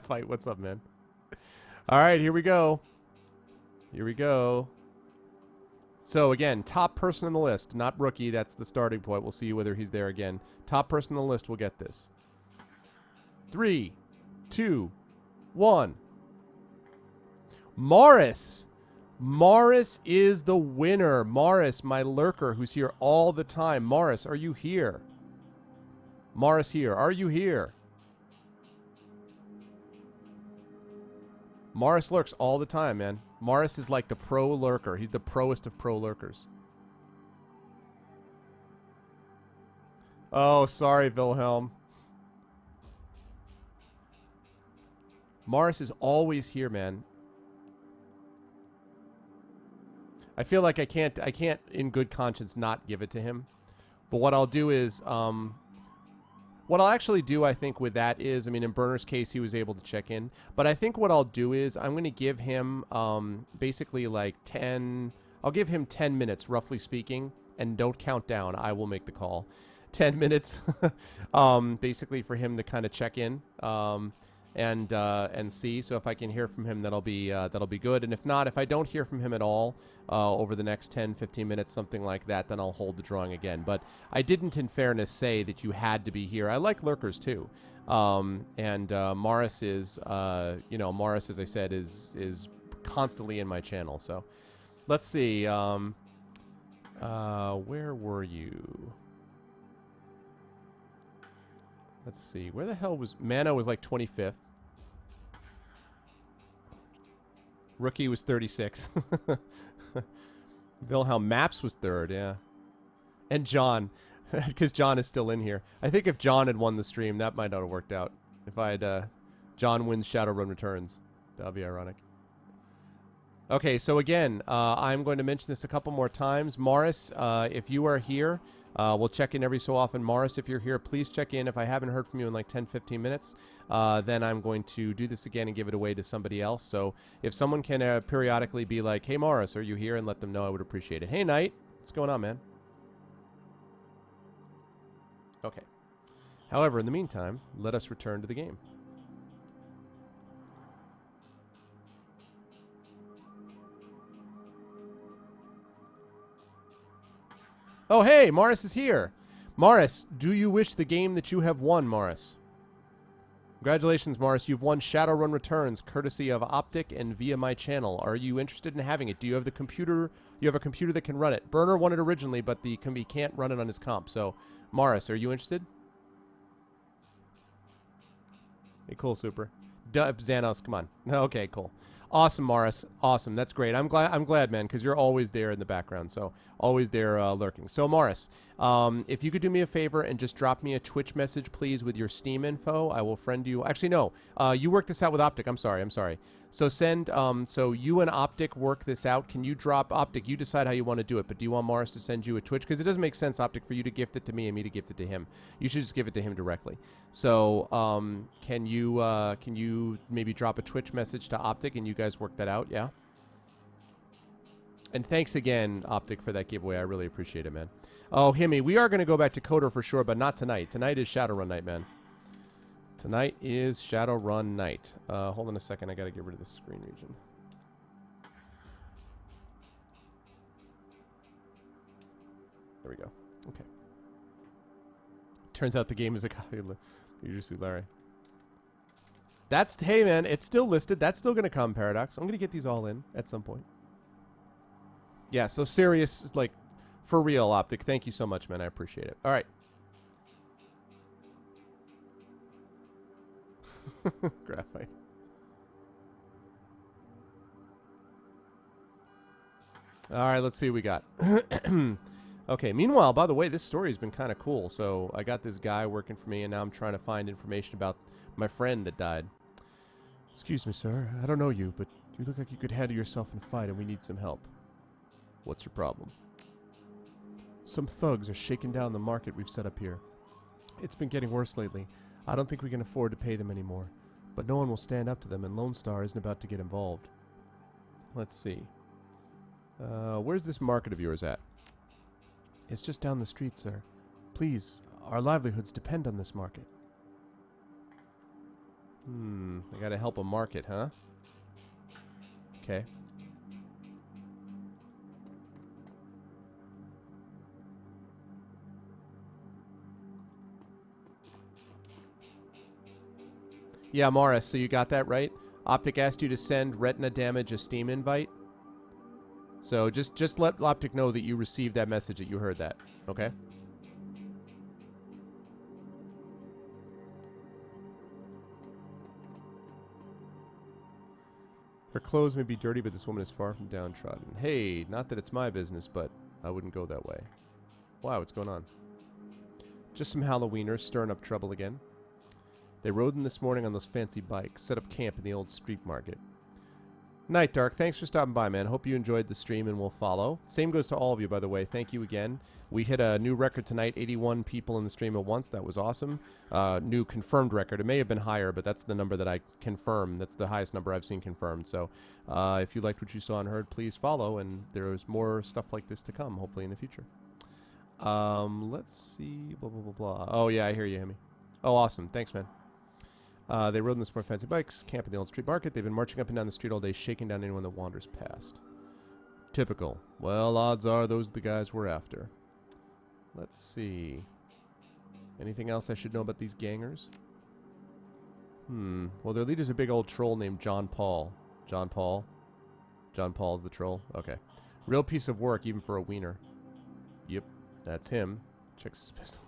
Graphite, what's up, man? All right, here we go. Here we go. So, again, top person on the list. Not rookie. That's the starting point. We'll see whether he's there again. Top person on the list will get this. 3, 2, 1. Morris. Morris is the winner. Morris, my lurker, who's here all the time. Morris, are you here? Morris here. Are you here? Morris lurks all the time, man. Morris is like the pro lurker. He's the proest of pro lurkers. Oh, sorry, Wilhelm. Morris is always here, man. I feel like I can't in good conscience not give it to him. But what I'll do is, what I'll actually do, I think, with that is, I mean, in Burner's case, he was able to check in. But I think what I'll do is I'm going to give him basically like 10... I'll give him 10 minutes, roughly speaking. And don't count down. I will make the call. 10 minutes, basically, for him to kind of check in and see. So if I can hear from him, that'll be good. And if not, if I don't hear from him at all over the next 10, 15 minutes, something like that, then I'll hold the drawing again. But I didn't, in fairness, say that you had to be here. I like lurkers too. Morris is, Morris, as I said, is constantly in my channel. So let's see. Where were you? Let's see. Where the hell was... Mana was like 25th. Rookie was 36. Wilhelm Maps was 3rd, yeah. And John. Because John is still in here. I think if John had won the stream, that might not have worked out. If I had... John wins Shadowrun Returns. That would be ironic. Okay, so again, I'm going to mention this a couple more times. Morris, if you are here... we'll check in every so often. Morris, if you're here, please check in. If I haven't heard from you in like 10, 15 minutes, then I'm going to do this again and give it away to somebody else. So if someone can periodically be like, hey, Morris, are you here? And let them know, I would appreciate it. Hey, Knight. What's going on, man? Okay. However, in the meantime, let us return to the game. Oh, hey, Morris is here. Morris, do you wish the game that you have won, Morris? Congratulations, Morris. You've won Shadowrun Returns, courtesy of Optic and via my channel. Are you interested in having it? Do you have the computer? You have a computer that can run it. Burner won it originally, but he can't run it on his comp. So, Morris, are you interested? Hey, cool, super. Xanos, come on. Okay, cool. Awesome, Morris. Awesome. That's great. I'm glad, man, because you're always there in the background. So always there lurking. So Morris, if you could do me a favor and just drop me a Twitch message, please, with your Steam info, I will friend you. Actually, no. You work this out with Optic. I'm sorry. So send. So you and Optic work this out. Can you drop Optic? You decide how you want to do it. But do you want Morris to send you a Twitch? Because it doesn't make sense, Optic, for you to gift it to me and me to gift it to him. You should just give it to him directly. So can you maybe drop a Twitch message to Optic and you guys work that out? Yeah. And thanks again, Optic, for that giveaway. I really appreciate it, man. Oh, Himmy, we are going to go back to Coder for sure, but not tonight. Tonight is Shadowrun night, man. Tonight is Shadowrun night. Hold on a second. I got to get rid of the screen region. There we go. Okay. Turns out the game is a copy of Usually Larry. That's, hey, man, it's still listed. That's still going to come, Paradox. I'm going to get these all in at some point. Yeah, so serious, like, for real, Optic. Thank you so much, man. I appreciate it. All right. Graphite. All right, let's see what we got. Okay, meanwhile, by the way, this story has been kind of cool. So I got this guy working for me, and now I'm trying to find information about my friend that died. Excuse me, sir. I don't know you, but you look like you could handle yourself in a fight, and we need some help. What's your problem? Some thugs are shaking down the market we've set up here. It's been getting worse lately. I don't think we can afford to pay them anymore. But no one will stand up to them, and Lone Star isn't about to get involved. Let's see. Where's this market of yours at? It's just down the street, sir. Please, our livelihoods depend on this market. I gotta help a market, huh? Okay. Yeah, Morris, so you got that right? Optic asked you to send Retina Damage a Steam invite. So just let Optic know that you received that message, that you heard that. Okay? Her clothes may be dirty, but this woman is far from downtrodden. Hey, not that it's my business, but I wouldn't go that way. Wow, what's going on? Just some Halloweeners stirring up trouble again. They rode in this morning on those fancy bikes, set up camp in the old street market. Night Dark, thanks for stopping by, man. Hope you enjoyed the stream and will follow. Same goes to all of you, by the way. Thank you again. We hit a new record tonight, 81 people in the stream at once. That was awesome. New confirmed record. It may have been higher, but that's the number that I confirmed. That's the highest number I've seen confirmed. So if you liked what you saw and heard, please follow, and there's more stuff like this to come, hopefully in the future. Let's see. Blah, blah, blah, blah. Oh, yeah, I hear you, Hemi. Oh, awesome. Thanks, man. They rode in the sport fancy bikes, camp in the old street market. They've been marching up and down the street all day, shaking down anyone that wanders past. Typical. Well, odds are those are the guys we're after. Let's see. Anything else I should know about these gangers? Well, their leader's a big old troll named John Paul. John Paul? John Paul's the troll? Okay. Real piece of work, even for a wiener. Yep, that's him. Checks his pistol.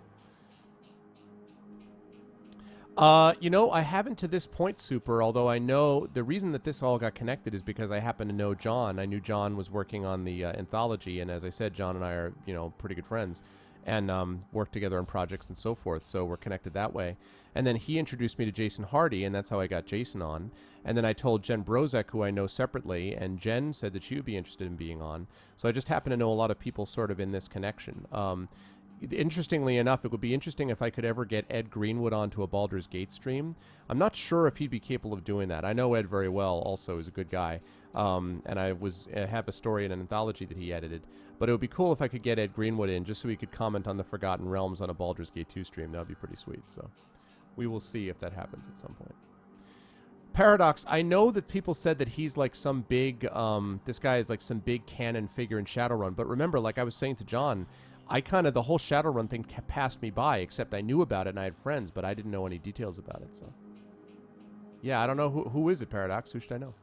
You know, I haven't to this point, Super, although I know the reason that this all got connected is because I happen to know John. I knew John was working on the anthology, and as I said, John and I are, you know, pretty good friends and work together on projects and so forth, so we're connected that way. And then he introduced me to Jason Hardy, and that's how I got Jason on. And then I told Jen Brozek, who I know separately, and Jen said that she would be interested in being on. So I just happen to know a lot of people sort of in this connection. Interestingly enough, it would be interesting if I could ever get Ed Greenwood onto a Baldur's Gate stream. I'm not sure if he'd be capable of doing that. I know Ed very well, also. He's a good guy. And I have a story in an anthology that he edited. But it would be cool if I could get Ed Greenwood in, just so he could comment on the Forgotten Realms on a Baldur's Gate 2 stream. That would be pretty sweet. So we will see if that happens at some point. Paradox, I know that people said that he's like some big, this guy is like some big canon figure in Shadowrun. But remember, like I was saying to John, the whole Shadowrun thing passed me by, except I knew about it and I had friends, but I didn't know any details about it, so. Yeah, I don't know. Who is it, Paradox? Who should I know?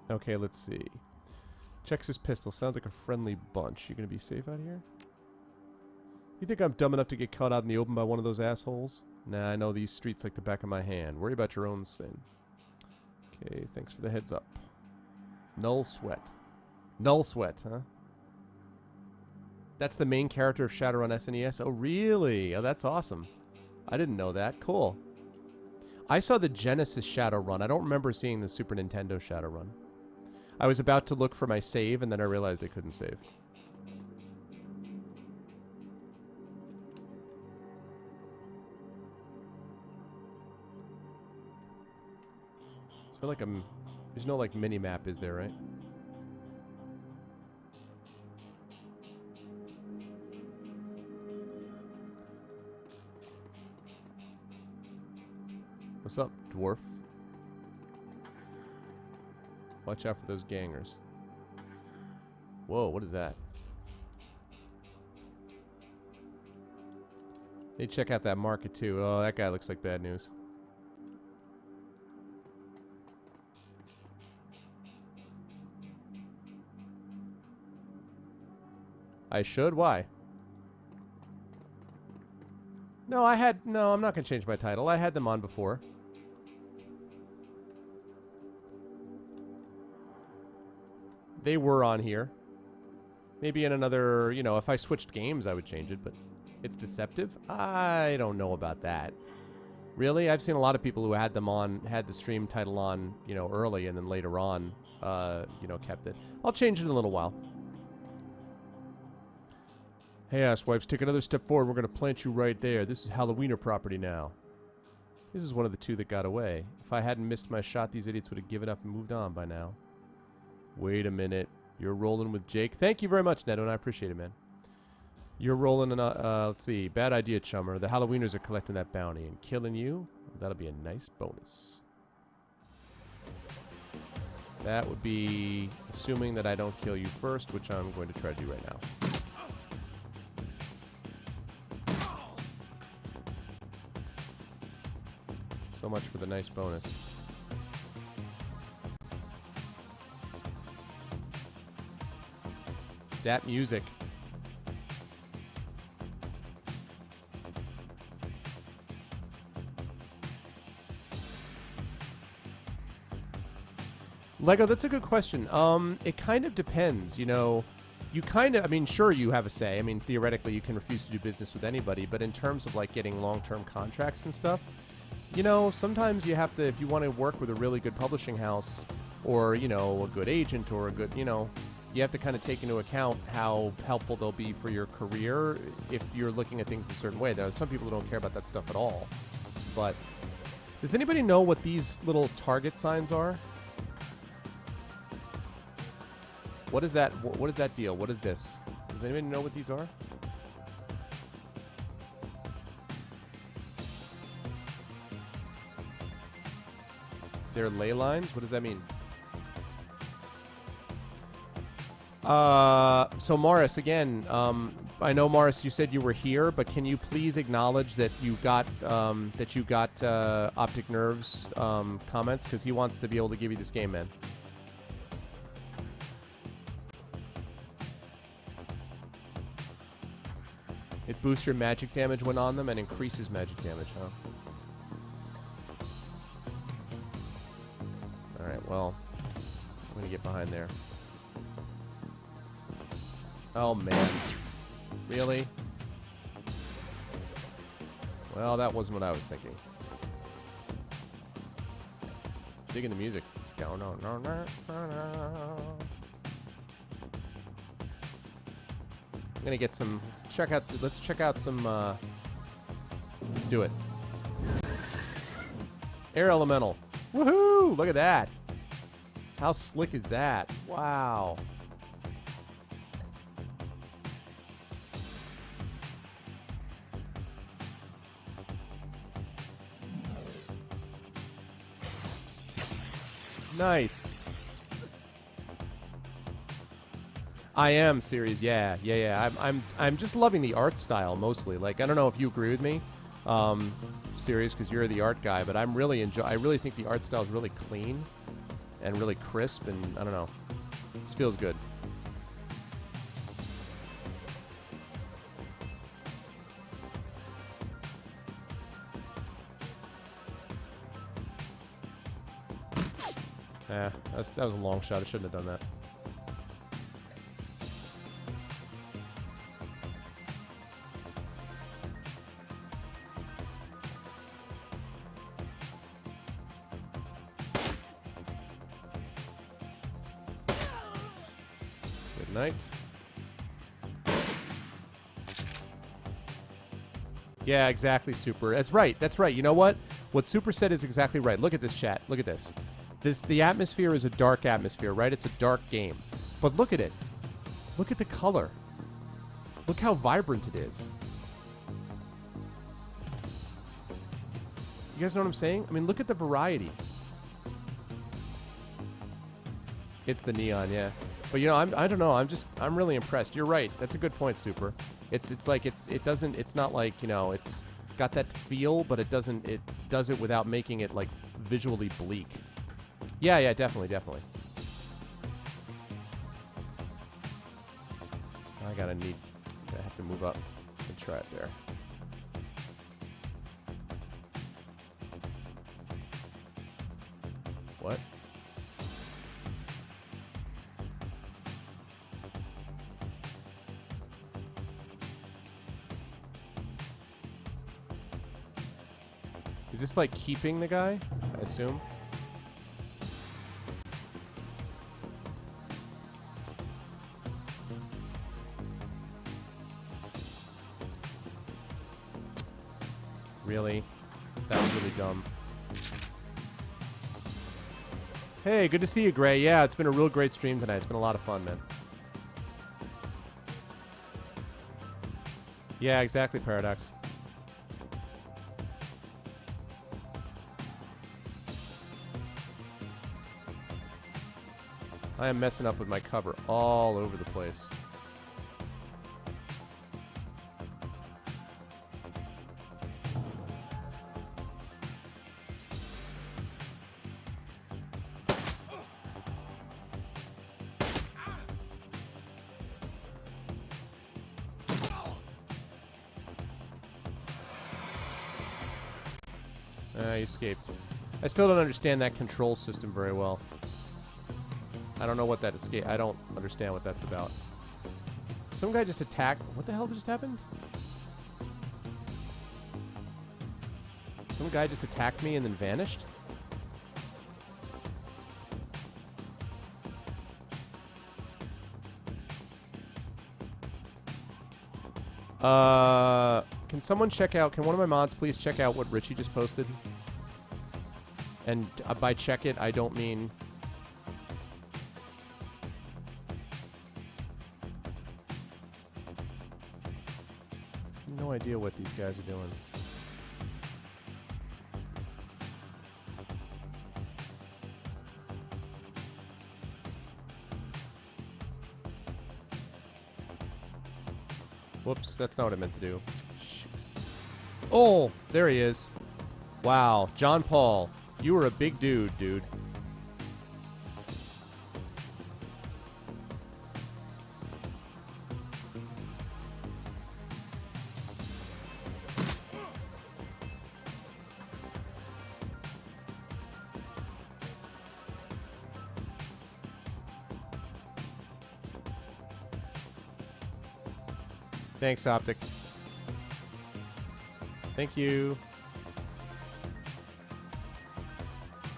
Okay, let's see. Checks his pistol. Sounds like a friendly bunch. You gonna be safe out here? You think I'm dumb enough to get caught out in the open by one of those assholes? Nah, I know these streets like the back of my hand. Worry about your own sin. Okay, thanks for the heads up. Null Sweat. Null Sweat, huh? That's the main character of Shadowrun SNES? Oh, really? Oh, that's awesome. I didn't know that. Cool. I saw the Genesis Shadowrun. I don't remember seeing the Super Nintendo Shadowrun. I was about to look for my save, and then I realized I couldn't save. So like there's no like mini map, is there, right? What's up, dwarf? Watch out for those gangers. Whoa, what is that? Hey, check out that market too. Oh, that guy looks like bad news. I should? Why? No, I'm not going to change my title. I had them on before. They were on here. Maybe in another, you know, if I switched games, I would change it, but it's deceptive? I don't know about that. Really? I've seen a lot of people who had them on, had the stream title on, you know, early, and then later on, you know, kept it. I'll change it in a little while. Hey, asswipes, take another step forward. We're going to plant you right there. This is Halloweener property now. This is one of the two that got away. If I hadn't missed my shot, these idiots would have given up and moved on by now. Wait a minute. You're rolling with Jake. Thank you very much, Neto, and I appreciate it, man. You're rolling in, let's see. Bad idea, chummer. The Halloweeners are collecting that bounty and killing you. That'll be a nice bonus. That would be assuming that I don't kill you first, which I'm going to try to do right now. So much for the nice bonus. That music. Lego, that's a good question. It kind of depends, you know. You kind of, I mean, sure, you have a say. I mean, theoretically, you can refuse to do business with anybody, but in terms of, like, getting long-term contracts and stuff, you know, sometimes you have to, if you want to work with a really good publishing house or, you know, a good agent or a good, you know, you have to kind of take into account how helpful they'll be for your career if you're looking at things a certain way. There are some people who don't care about that stuff at all. But does anybody know what these little target signs are? What is that? What is that deal? What is this? Does anybody know what these are? They're ley lines? What does that mean? So Morris, again, I know Morris, you said you were here, but can you please acknowledge that you got Optic Nerve's comments, because he wants to be able to give you this game, man. It boosts your magic damage when on them and increases magic damage, huh? Alright, well, I'm gonna get behind there. Oh, man. Really? Well, that wasn't what I was thinking. Digging the music. No, no, no, no, no, no. I'm gonna get some. Let's check out some. Let's do it. Air Elemental. Woohoo! Look at that. How slick is that? Wow. Nice. I am series, yeah. I'm just loving the art style mostly. Like, I don't know if you agree with me, series, because you're the art guy, but I really think the art style is really clean and really crisp, and I don't know, this feels good. That was a long shot. I shouldn't have done that. Good night. Yeah, exactly, Super. That's right. That's right. You know what? What Super said is exactly right. Look at this, chat. Look at this. The atmosphere is a dark atmosphere, right? It's a dark game. But look at it. Look at the color. Look how vibrant it is. You guys know what I'm saying? I mean, look at the variety. It's the neon, yeah. But you know, I don't know. I'm really impressed. You're right. That's a good point, Super. It's not like, you know, it's got that feel, but it does it without making it like visually bleak. Yeah, definitely. I have to move up and try it there. What? Is this like keeping the guy? I assume. Really? That was really dumb. Hey, good to see you, Gray. Yeah, it's been a real great stream tonight. It's been a lot of fun, man. Yeah, exactly, Paradox. I am messing up with my cover all over the place. He escaped. I still don't understand that control system very well. I don't know what that escape. I don't understand what that's about. Some guy just attacked. What the hell just happened? Some guy just attacked me and then vanished? Can someone check out, can one of my mods please check out what Richie just posted? And by check it, I don't mean... No idea what these guys are doing. Whoops, that's not what I meant to do. Shoot. Oh, there he is. Wow, John Paul, you were a big dude, dude. Thanks, Optic. Thank you.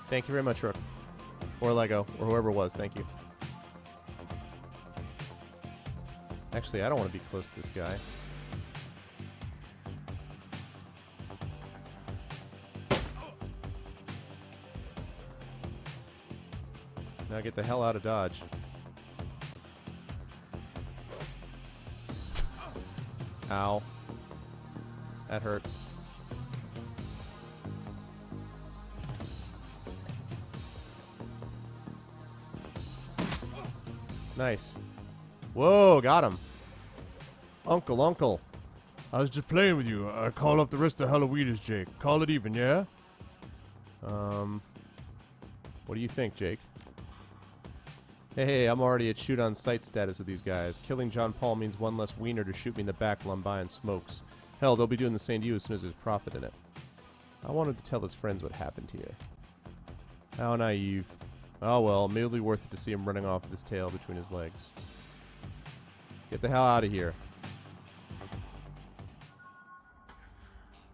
Thank you very much, Rook. Or Lego, or whoever it was. Thank you. Actually, I don't want to be close to this guy. Now get the hell out of Dodge. Ow. That hurt. Nice. Whoa, got him. Uncle. I was just playing with you. I call off the rest of Halloweeners, Jake. Call it even, yeah? What do you think, Jake? Hey, I'm already at shoot on sight status with these guys. Killing John Paul means one less wiener to shoot me in the back while I'm buying smokes. Hell, they'll be doing the same to you as soon as there's profit in it. I wanted to tell his friends what happened here. How naive. Oh well, merely worth it to see him running off with his tail between his legs. Get the hell out of here.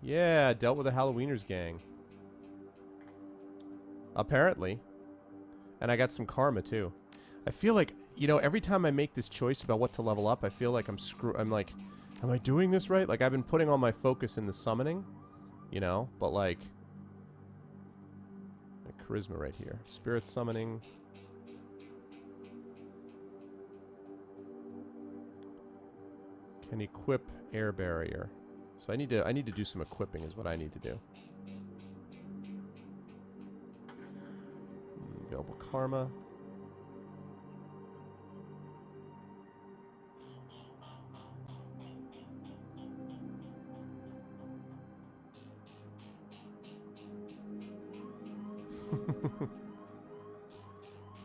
Yeah, dealt with a Halloweeners gang. Apparently. And I got some karma too. I feel like, you know, every time I make this choice about what to level up, I feel like I'm like, am I doing this right? Like, I've been putting all my focus in the summoning, you know, but like, charisma right here. Spirit summoning. Can equip air barrier. So I need to do some equipping is what I need to do. Available karma.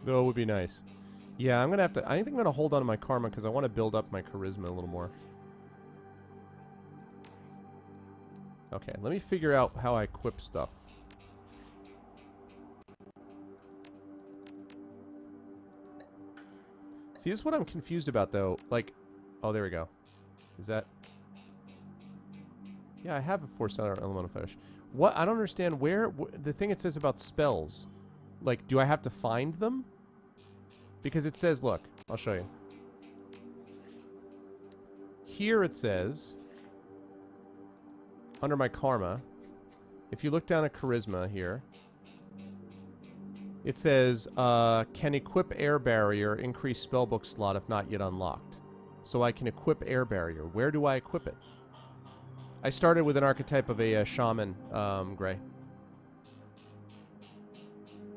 Though it would be nice. Yeah, I'm gonna have to. I think I'm gonna hold on to my karma because I want to build up my charisma a little more. Okay, let me figure out how I equip stuff. See, this is what I'm confused about, though. Like, oh, there we go. Is that? Yeah, I have a 4-star elemental fetish. What? I don't understand where the thing it says about spells. Like, do I have to find them? Because it says, look, I'll show you. Here it says, under my karma, if you look down at charisma here, it says, can equip air barrier, increase spellbook slot if not yet unlocked. So I can equip air barrier. Where do I equip it? I started with an archetype of a shaman, Gray.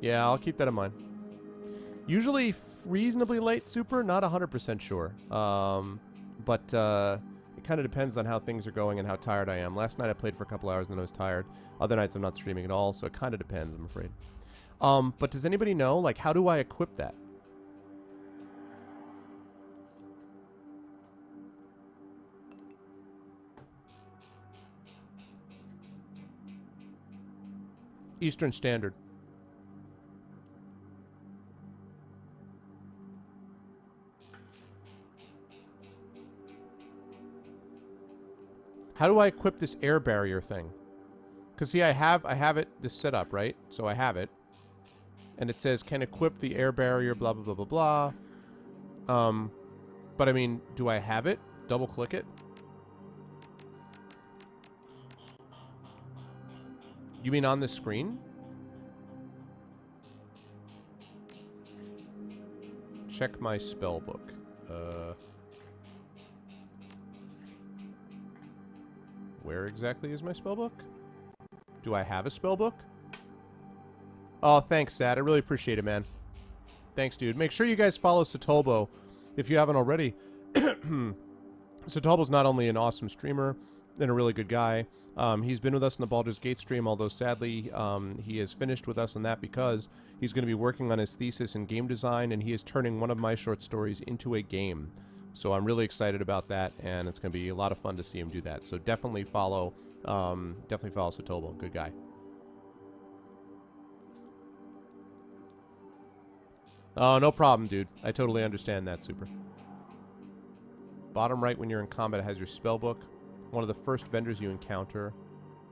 Yeah, I'll keep that in mind. Usually reasonably late super, not 100% sure. But it kind of depends on how things are going and how tired I am. Last night I played for a couple hours and then I was tired. Other nights I'm not streaming at all, so it kind of depends, I'm afraid. But does anybody know, like, how do I equip that? Eastern Standard. How do I equip this air barrier thing? Because see, I have it this set up, right? So I have it, and it says can equip the air barrier, blah blah blah blah blah. But I mean, do I have it? Double click it. You mean on the screen? Check my spell book. Where exactly is my spell book? Do I have a spell book? Oh, thanks, Sad. I really appreciate it, man. Thanks, dude. Make sure you guys follow Satobo if you haven't already. Satobo's not only an awesome streamer and a really good guy. He's been with us in the Baldur's Gate stream, although sadly he has finished with us on that because he's going to be working on his thesis in game design, and he is turning one of my short stories into a game. So I'm really excited about that, and it's going to be a lot of fun to see him do that. So definitely follow Satobo. Good guy. Oh, no problem, dude. I totally understand that, Super. Bottom right when you're in combat has your spell book. One of the first vendors you encounter.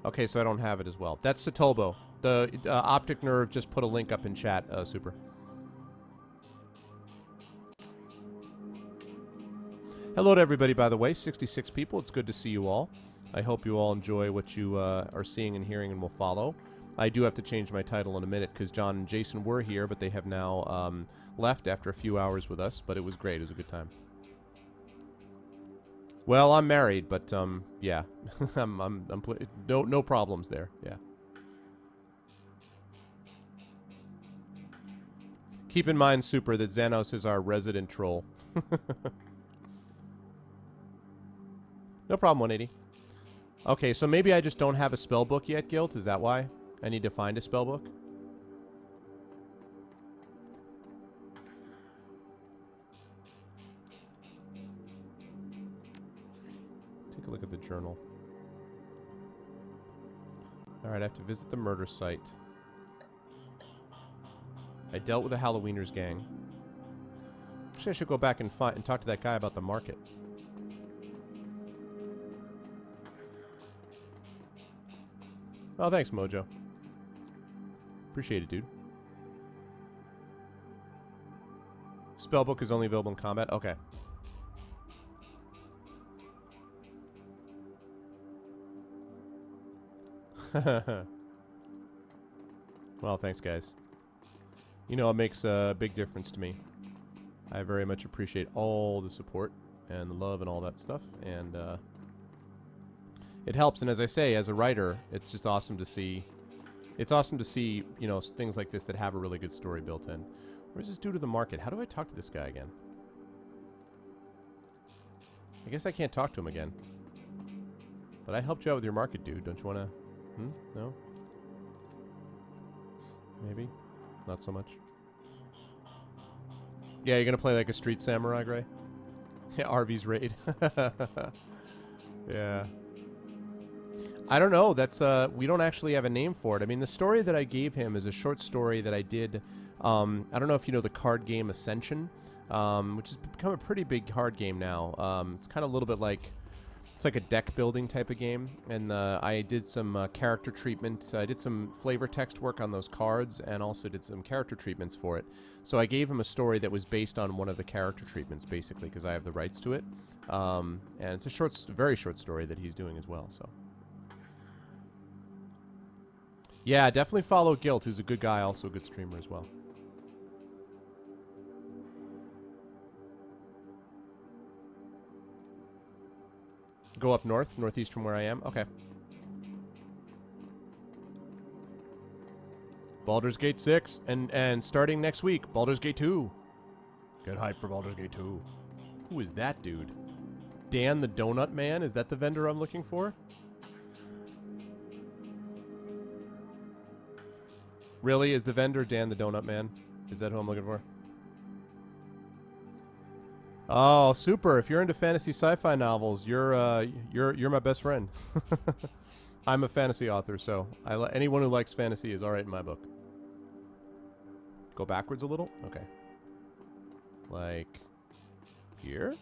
Okay, so I don't have it as well. That's Satobo. The Optic Nerve just put a link up in chat, Super. Hello to everybody, by the way. 66 people. It's good to see you all. I hope you all enjoy what you are seeing and hearing and will follow. I do have to change my title in a minute because John and Jason were here, but they have now left after a few hours with us. But it was great. It was a good time. Well, I'm married, but yeah, no problems there. Yeah. Keep in mind, Super, that Xanos is our resident troll. No problem, 180. Okay, so maybe I just don't have a spell book yet, Guilt. Is that why? I need to find a spell book? Take a look at the journal. Alright, I have to visit the murder site. I dealt with the Halloweeners gang. Actually, I should go back and talk to that guy about the market. Oh, thanks, Mojo. Appreciate it, dude. Spellbook is only available in combat? Okay. Well, thanks, guys. You know, it makes a big difference to me. I very much appreciate all the support and the love and all that stuff, and it helps. And as I say, as a writer, it's just awesome to see. It's awesome to see, you know, things like this that have a really good story built in. Where's this dude to the market? How do I talk to this guy again? I guess I can't talk to him again. But I helped you out with your market, dude. Don't you want to... No? Maybe? Not so much. Yeah, you're going to play like a street samurai, Gray? Yeah, RV's raid. Yeah. I don't know. That's we don't actually have a name for it. I mean, the story that I gave him is a short story that I did. I don't know if you know the card game Ascension, which has become a pretty big card game now. It's kind of a little bit like, it's like a deck building type of game. And I did some character treatment. I did some flavor text work on those cards and also did some character treatments for it. So I gave him a story that was based on one of the character treatments, basically, because I have the rights to it. And it's a very short story that he's doing as well, so. Yeah, definitely follow Guilt, who's a good guy, also a good streamer as well. go up north, northeast from where I am? Okay. Baldur's Gate 6, and starting next week, Baldur's Gate 2. Get hyped for Baldur's Gate 2. Who is that dude? Dan the Donut Man? Is that the vendor I'm looking for? Really? Is the vendor Dan the Donut Man? Is that who I'm looking for? Oh, super. If you're into fantasy sci-fi novels, you're my best friend. I'm a fantasy author, so anyone who likes fantasy is all right in my book. Go backwards a little? Okay. Like here?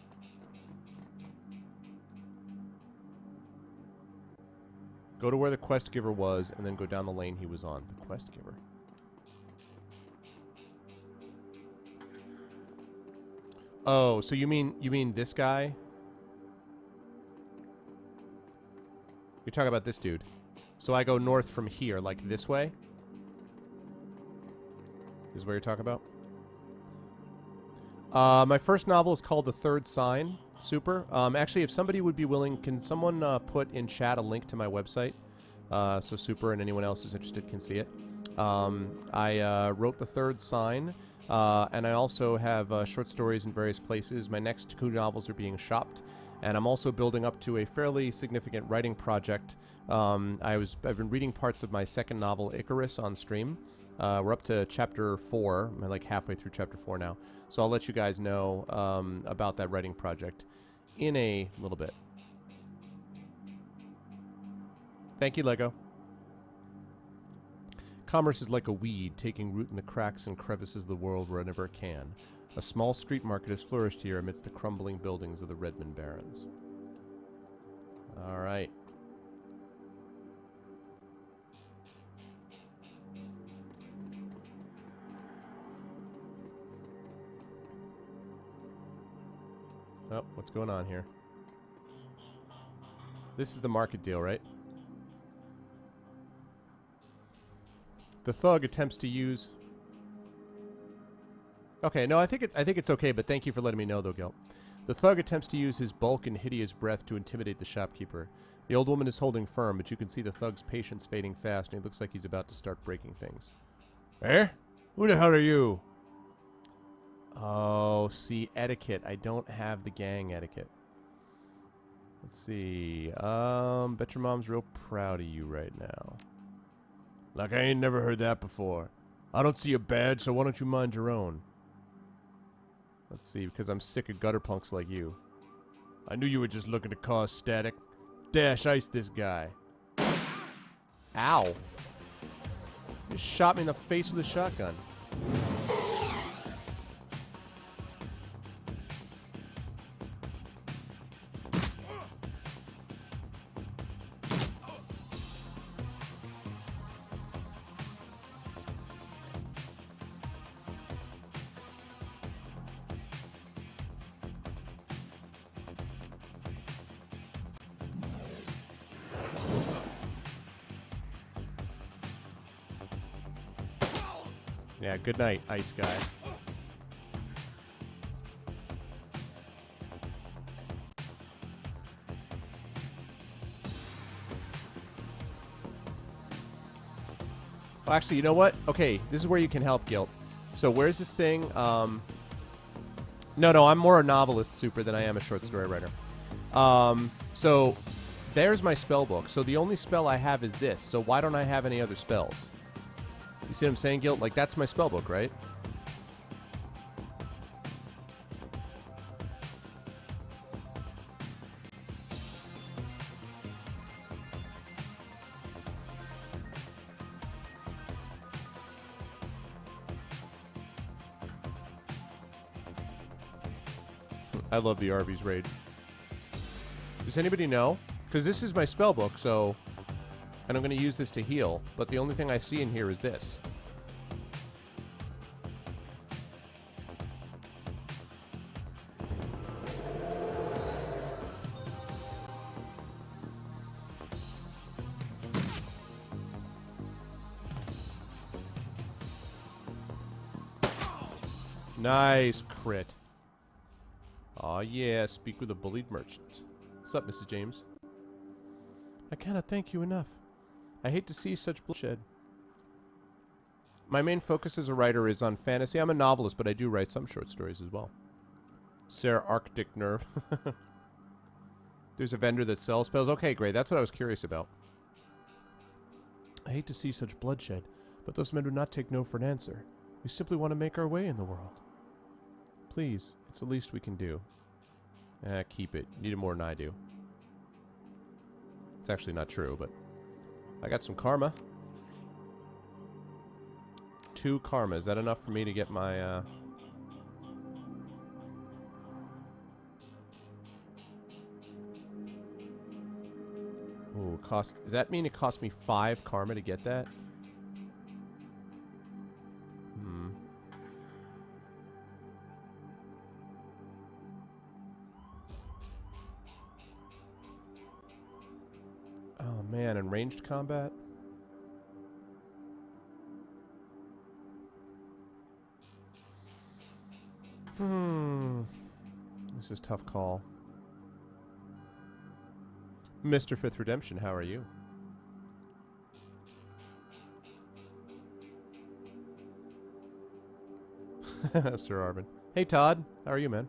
Go to where the quest giver was, and then go down the lane he was on. The quest giver. Oh, so you mean this guy? You're talking about this dude. So I go north from here, like this way? Is what you're talking about? My first novel is called The Third Sign. Super. Actually, if somebody would be willing, can someone put in chat a link to my website? So Super and anyone else who's interested can see it. I wrote The Third Sign, and I also have short stories in various places. My next 2 novels are being shopped, and I'm also building up to a fairly significant writing project. I've been reading parts of my second novel, Icarus, on stream. We're up to Chapter 4. I'm like halfway through Chapter 4 now. So I'll let you guys know about that writing project in a little bit. Thank you, Lego. Commerce is like a weed, taking root in the cracks and crevices of the world wherever it can. A small street market has flourished here amidst the crumbling buildings of the Redmond Barrens. All right. Oh, what's going on here? This is the market deal, right? The thug attempts to use... Okay, no, I think it's okay, but thank you for letting me know, though, Gil. The thug attempts to use his bulk and hideous breath to intimidate the shopkeeper. The old woman is holding firm, but you can see the thug's patience fading fast, and he looks like he's about to start breaking things. Eh? Who the hell are you? Oh, see, etiquette. I don't have the gang etiquette. Let's see. Bet your mom's real proud of you right now. Like I ain't never heard that before. I don't see a badge, so why don't you mind your own? Let's see, because I'm sick of gutter punks like you. I knew you were just looking to cause static. Dash ice this guy. Ow. You shot me in the face with a shotgun. Yeah, good night, ice guy. Well, actually, you know what? Okay, this is where you can help, Guilt. So where's this thing? No, I'm more a novelist, Super, than I am a short story writer. So there's my spell book. So the only spell I have is this. So why don't I have any other spells? You see what I'm saying, Guilt? Like, that's my spell book, right? I love the Arby's raid. Does anybody know? Because this is my spell book, so... And I'm going to use this to heal, but the only thing I see in here is this. Nice crit. Aw, yeah, speak with a bullied merchant. What's up, Mrs. James? I cannot thank you enough. I hate to see such bloodshed. My main focus as a writer is on fantasy. I'm a novelist, but I do write some short stories as well. Sarah Arctic Nerve. There's a vendor that sells spells. Okay, great. That's what I was curious about. I hate to see such bloodshed, but those men do not take no for an answer. We simply want to make our way in the world. Please, it's the least we can do. Keep it. You need it more than I do. It's actually not true, but I got some karma. 2 karma. Is that enough for me to get my, Ooh, cost... Does that mean it cost me 5 karma to get that? Oh, man. And ranged combat? This is a tough call. Mr. Fifth Redemption, how are you? Sir Arvan. Hey Todd, how are you, man?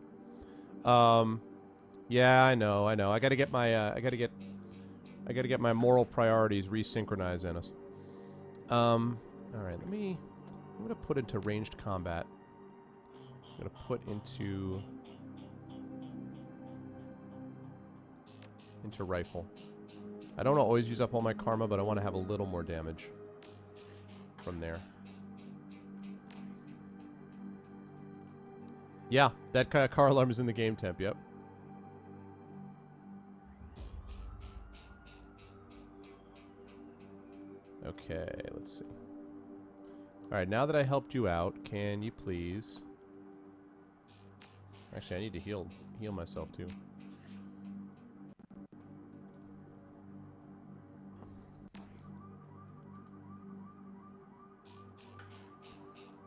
Yeah, I know. I gotta get my I gotta get my moral priorities resynchronized, Ennis. Alright, I'm gonna put into ranged combat. I'm gonna put into rifle. I don't always use up all my karma, but I want to have a little more damage from there. Yeah, that car alarm is in the game temp, yep. Okay, let's see. Alright, now that I helped you out, can you please... Actually, I need to heal myself, too.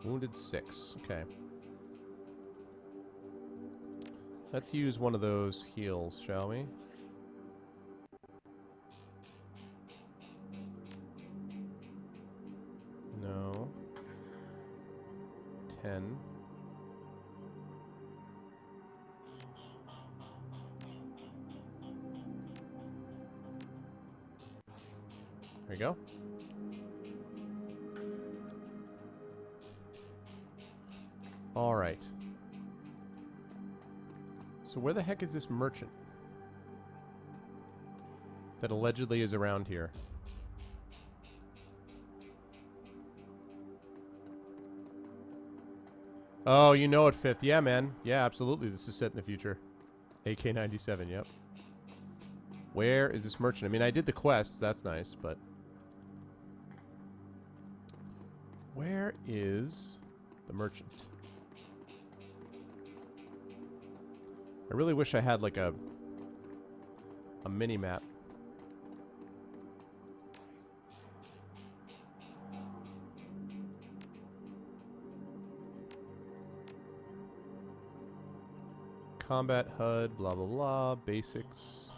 Wounded 6. Okay. Let's use one of those heals, shall we? No. 10. There we go. All right. So where the heck is this merchant that allegedly is around here? Oh, you know it, Fifth. Yeah, man. Yeah, absolutely. This is set in the future. AK-97, yep. Where is this merchant? I mean, I did the quests. That's nice, but... Where is the merchant? I really wish I had, like, a mini-map. Combat HUD, blah, blah, blah. Basics.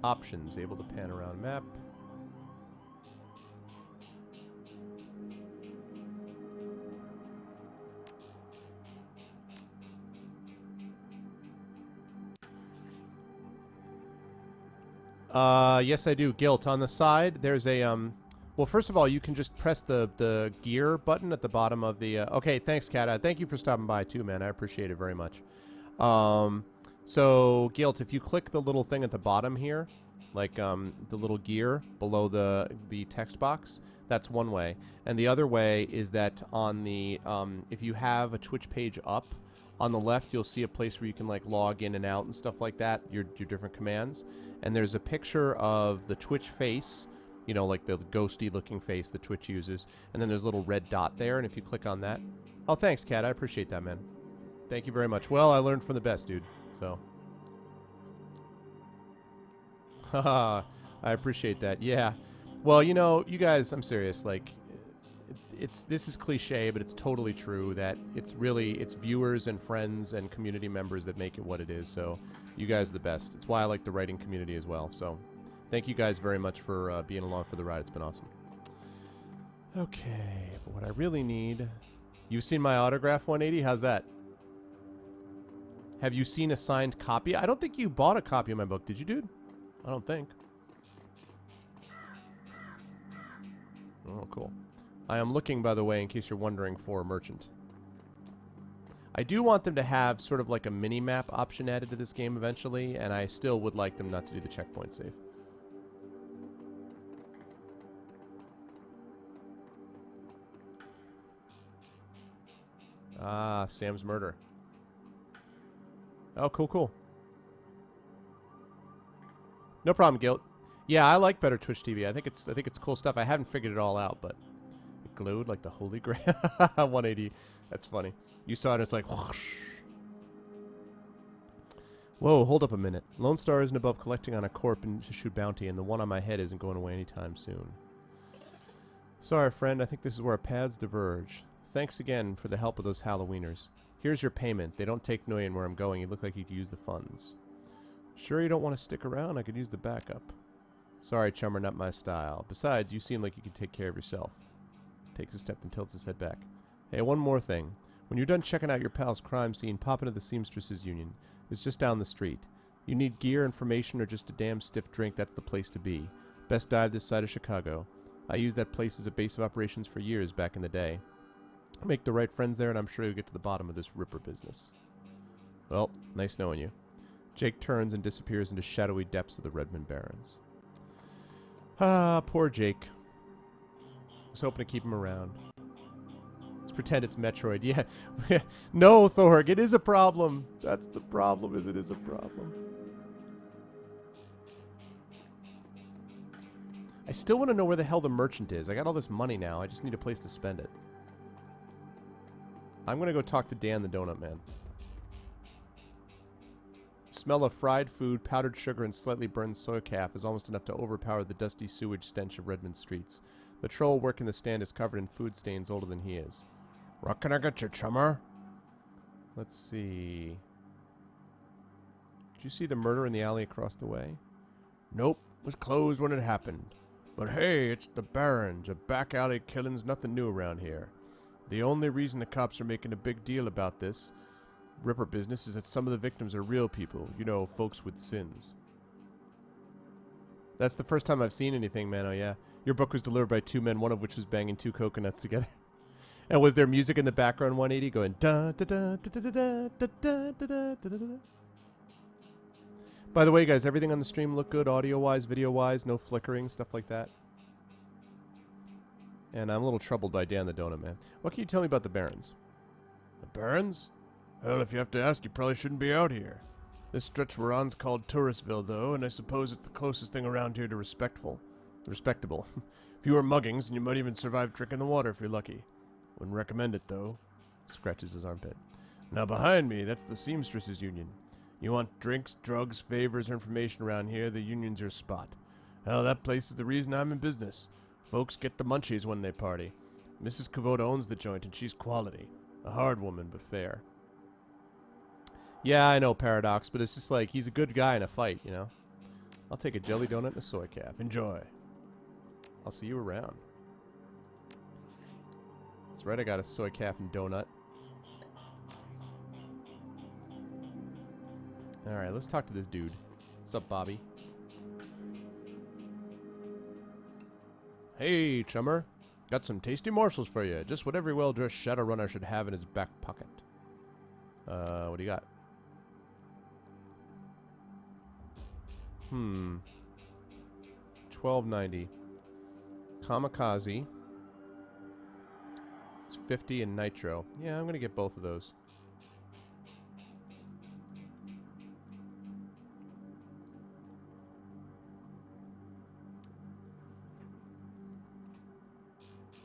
Options. Able to pan around map. Yes I do. Guilt. On the side, there's a, well, first of all, you can just press the gear button at the bottom of the, okay, thanks, Kat. Thank you for stopping by, too, man. I appreciate it very much. So, Guilt, if you click the little thing at the bottom here, like, the little gear below the text box, that's one way. And the other way is that on the, if you have a Twitch page up, on the left, you'll see a place where you can, like, log in and out and stuff like that, your different commands. And there's a picture of the Twitch face, you know, like the ghosty-looking face that Twitch uses. And then there's a little red dot there, and if you click on that... Oh, thanks, Kat. I appreciate that, man. Thank you very much. Well, I learned from the best, dude. So... Haha, I appreciate that. Yeah. Well, you know, you guys, I'm serious, like... this is cliche, but it's totally true that it's viewers and friends and community members that make it what it is. So you guys are the best. It's why I like the writing community as well. So Thank you guys very much for being along for the ride. It's been awesome. Okay, but what I really need... You've seen my autograph, 180? How's that? Have you seen a signed copy? I don't think you bought a copy of my book, did you, dude? I don't think. Oh, cool. I am looking, by the way, in case you're wondering, for a merchant. I do want them to have sort of like a mini-map option added to this game eventually, and I still would like them not to do the checkpoint save. Ah, Sam's murder. Oh, cool, cool. No problem, Guilt. Yeah, I like better Twitch TV. I think it's cool stuff. I haven't figured it all out, but it glowed like the Holy Grail. 180. That's funny. You saw it, and it's like whoosh. Whoa, hold up a minute. Lone Star isn't above collecting on a corp and to shoot bounty, and the one on my head isn't going away anytime soon. Sorry, friend. I think this is where our paths diverge. Thanks again for the help of those Halloweeners. Here's your payment. They don't take knowing where I'm going. You look like you could use the funds. Sure you don't want to stick around? I could use the backup. Sorry, chummer, not my style. Besides, you seem like you can take care of yourself. Takes a step and tilts his head back. Hey, one more thing. When you're done checking out your pal's crime scene, pop into the Seamstresses Union. It's just down the street. You need gear, information, or just a damn stiff drink, that's the place to be. Best dive this side of Chicago. I used that place as a base of operations for years back in the day. Make the right friends there, and I'm sure you'll get to the bottom of this Ripper business. Well, nice knowing you. Jake turns and disappears into shadowy depths of the Redmond Barrens. Ah, poor Jake. I was hoping to keep him around. Let's pretend it's Metroid. Yeah. No, Thorg, it is a problem. That's the problem, is it is a problem. I still want to know where the hell the merchant is. I got all this money now. I just need a place to spend it. I'm going to go talk to Dan the Donut Man. Smell of fried food, powdered sugar, and slightly burned soy calf is almost enough to overpower the dusty sewage stench of Redmond streets. The troll working the stand is covered in food stains older than he is. What can I get you, chummer? Let's see. Did you see the murder in the alley across the way? Nope, was closed when it happened. But hey, it's the Barrens. A back alley killing's nothing new around here. The only reason the cops are making a big deal about this Ripper business is that some of the victims are real people. You know, folks with sins. That's the first time I've seen anything, man. Oh, yeah. Your book was delivered by two men, one of which was banging two coconuts together. And was there music in the background, 180, going da da da da da da da da da da da da? By the way, guys, everything on the stream look good, audio-wise, video-wise, no flickering, stuff like that. And I'm a little troubled by Dan the Donut Man. What can you tell me about the Barrens? The Barrens? Well, if you have to ask, you probably shouldn't be out here. This stretch we're on's called Touristville, though, and I suppose it's the closest thing around here to respectable. Fewer muggings, and you might even survive drinking the water if you're lucky. Wouldn't recommend it, though. Scratches his armpit. Now behind me, that's the Seamstresses Union. You want drinks, drugs, favors, or information around here, the Union's your spot. Hell, that place is the reason I'm in business. Folks get the munchies when they party. Mrs. Kubota owns the joint, and she's quality. A hard woman, but fair. Yeah, I know, Paradox, but it's just like, he's a good guy in a fight, you know? I'll take a jelly donut and a soy calf. Enjoy. I'll see you around. That's right, I got a soy calf and donut. Alright, let's talk to this dude. What's up, Bobby? Hey, chummer. Got some tasty morsels for you. Just what every well-dressed Shadowrunner should have in his back pocket. What do you got? $12.90. Kamikaze. It's 50 and Nitro. Yeah, I'm gonna get both of those.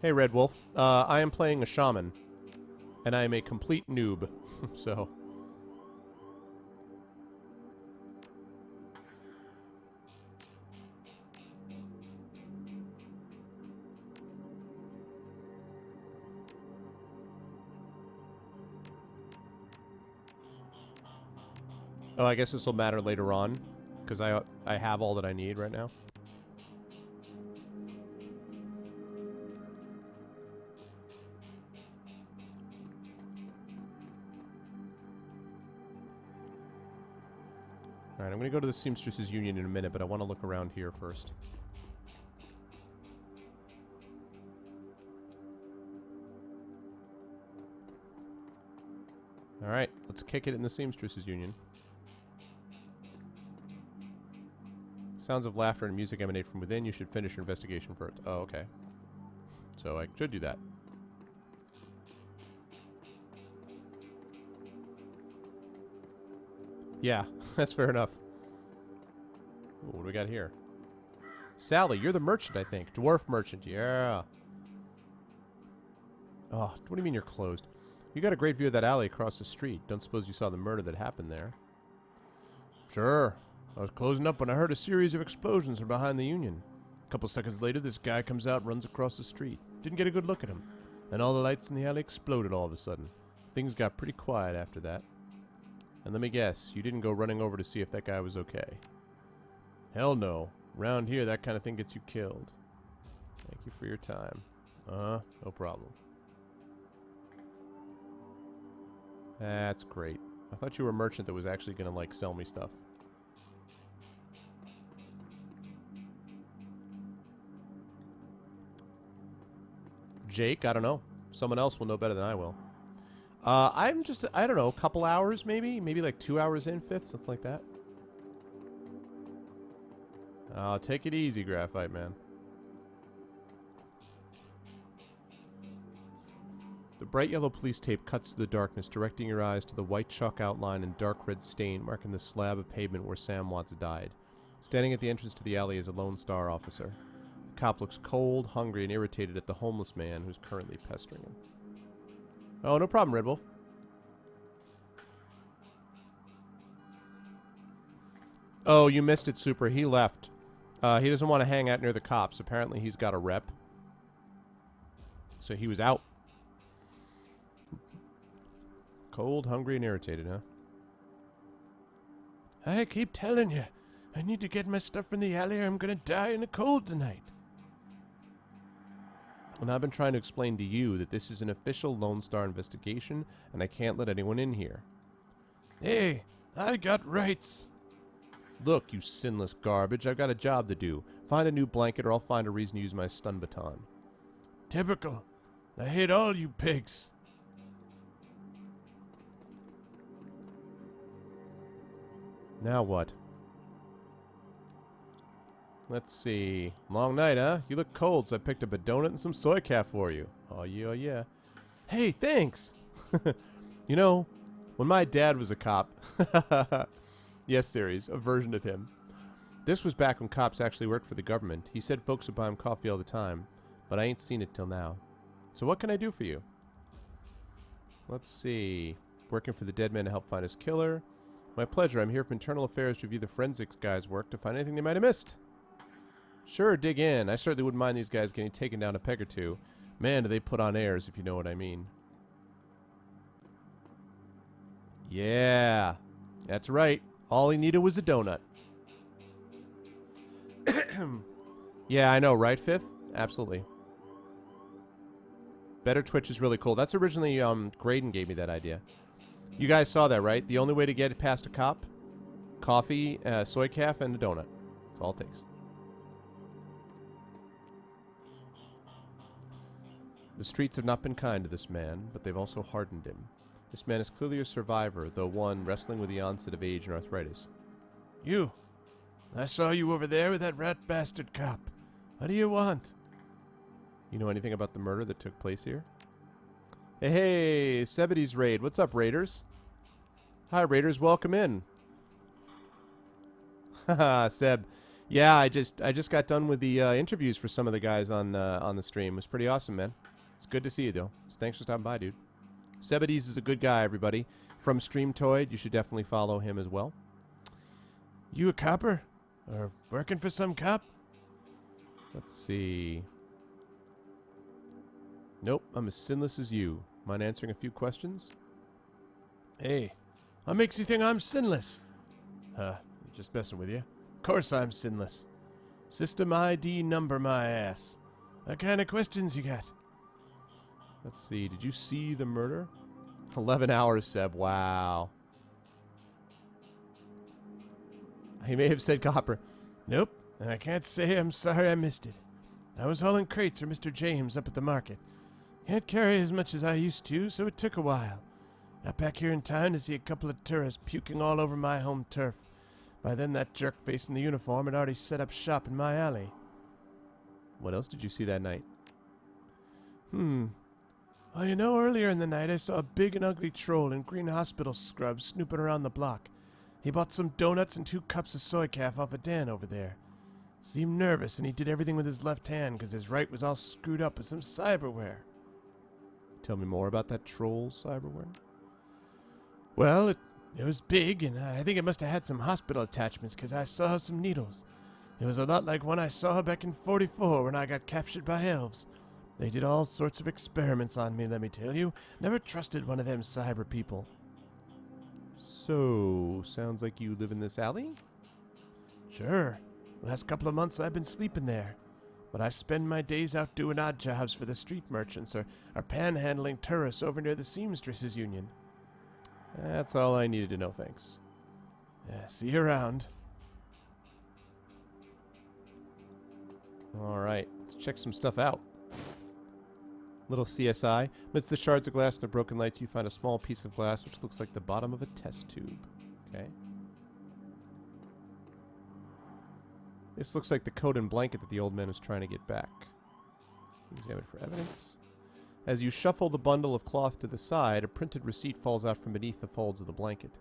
Hey, Red Wolf. I am playing a shaman, and I am a complete noob, so... Oh, I guess this will matter later on, because I have all that I need right now. Alright, I'm going to go to the Seamstresses Union in a minute, but I want to look around here first. Alright, let's kick it in the Seamstresses Union. Sounds of laughter and music emanate from within. You should finish your investigation first. Oh, okay. So I should do that. Yeah, that's fair enough. Ooh, what do we got here? Sally, you're the merchant, I think. Dwarf merchant, yeah. Oh, what do you mean you're closed? You got a great view of that alley across the street. Don't suppose you saw the murder that happened there? Sure. I was closing up when I heard a series of explosions from behind the Union. A couple seconds later, this guy comes out and runs across the street. Didn't get a good look at him. And all the lights in the alley exploded all of a sudden. Things got pretty quiet after that. And let me guess, you didn't go running over to see if that guy was okay. Hell no. Around here, that kind of thing gets you killed. Thank you for your time. No problem. That's great. I thought you were a merchant that was actually going to, like, sell me stuff. Jake, I don't know. Someone else will know better than I will. I'm just, I don't know, a couple hours maybe? Maybe like 2 hours in, Fifth, something like that. Take it easy, Graphite Man. The bright yellow police tape cuts through the darkness, directing your eyes to the white chalk outline and dark red stain marking the slab of pavement where Sam Watts died. Standing at the entrance to the alley is a Lone Star officer. The cop looks cold, hungry, and irritated at the homeless man who's currently pestering him. Oh, no problem, Red Wolf. Oh, you missed it, Super. He left. He doesn't want to hang out near the cops. Apparently he's got a rep. So he was out. Cold, hungry, and irritated, huh? I keep telling you, I need to get my stuff from the alley or I'm gonna die in the cold tonight. And I've been trying to explain to you that this is an official Lone Star investigation, and I can't let anyone in here. Hey, I got rights. Look, you sinless garbage, I've got a job to do. Find a new blanket or I'll find a reason to use my stun baton. Typical. I hate all you pigs. Now what? Let's see. Long night, huh? You look cold, so I picked up a donut and some soy calf for you. Oh, yeah, oh, yeah. Hey, thanks! You know, when my dad was a cop... Yes, series, a version of him. This was back when cops actually worked for the government. He said folks would buy him coffee all the time, but I ain't seen it till now. So what can I do for you? Let's see. Working for the dead man to help find his killer. My pleasure. I'm here from Internal Affairs to review the forensics guys' work to find anything they might have missed. Sure, dig in. I certainly wouldn't mind these guys getting taken down a peg or two. Man, do they put on airs, if you know what I mean. Yeah. That's right. All he needed was a donut. Yeah, I know, right, Fifth? Absolutely. Better Twitch is really cool. That's originally, Graydon gave me that idea. You guys saw that, right? The only way to get past a cop? Coffee, soy calf, and a donut. That's all it takes. The streets have not been kind to this man, but they've also hardened him. This man is clearly a survivor, though one wrestling with the onset of age and arthritis. You. I saw you over there with that rat bastard cop. What do you want? You know anything about the murder that took place here? Hey, Sebides Raid. What's up, Raiders? Hi, Raiders. Welcome in. Haha, Seb. Yeah, I just got done with the interviews for some of the guys on the stream. It was pretty awesome, man. It's good to see you, though. So thanks for stopping by, dude. Sebides is a good guy, everybody. From Streamtoid, you should definitely follow him as well. You a copper? Or working for some cop? Let's see. Nope, I'm as sinless as you. Mind answering a few questions? Hey, what makes you think I'm sinless? Just messing with you. Of course I'm sinless. System ID number my ass. What kind of questions you got? Let's see, did you see the murder? 11 hours, Seb, wow. He may have said copper. Nope, and I can't say I'm sorry I missed it. I was hauling crates for Mr. James up at the market. Can't carry as much as I used to, so it took a while. Got back here in time to see a couple of tourists puking all over my home turf. By then, that jerk face in the uniform had already set up shop in my alley. What else did you see that night? Well, you know, earlier in the night I saw a big and ugly troll in green hospital scrubs snooping around the block. He bought some donuts and 2 cups of soy calf off a Dan over there. Seemed nervous, and he did everything with his left hand because his right was all screwed up with some cyberware. Tell me more about that troll cyberware. Well, it was big, and I think it must have had some hospital attachments because I saw some needles. It was a lot like one I saw back in 44 when I got captured by elves. They did all sorts of experiments on me, let me tell you. Never trusted one of them cyber people. So, sounds like you live in this alley? Sure. Last couple of months I've been sleeping there. But I spend my days out doing odd jobs for the street merchants or panhandling tourists over near the Seamstresses Union. That's all I needed to know, thanks. Yeah, see you around. Alright, let's check some stuff out. Little CSI. Amidst the shards of glass and the broken lights, you find a small piece of glass which looks like the bottom of a test tube. Okay. This looks like the coat and blanket that the old man was trying to get back. Examine for evidence. As you shuffle the bundle of cloth to the side, a printed receipt falls out from beneath the folds of the blanket.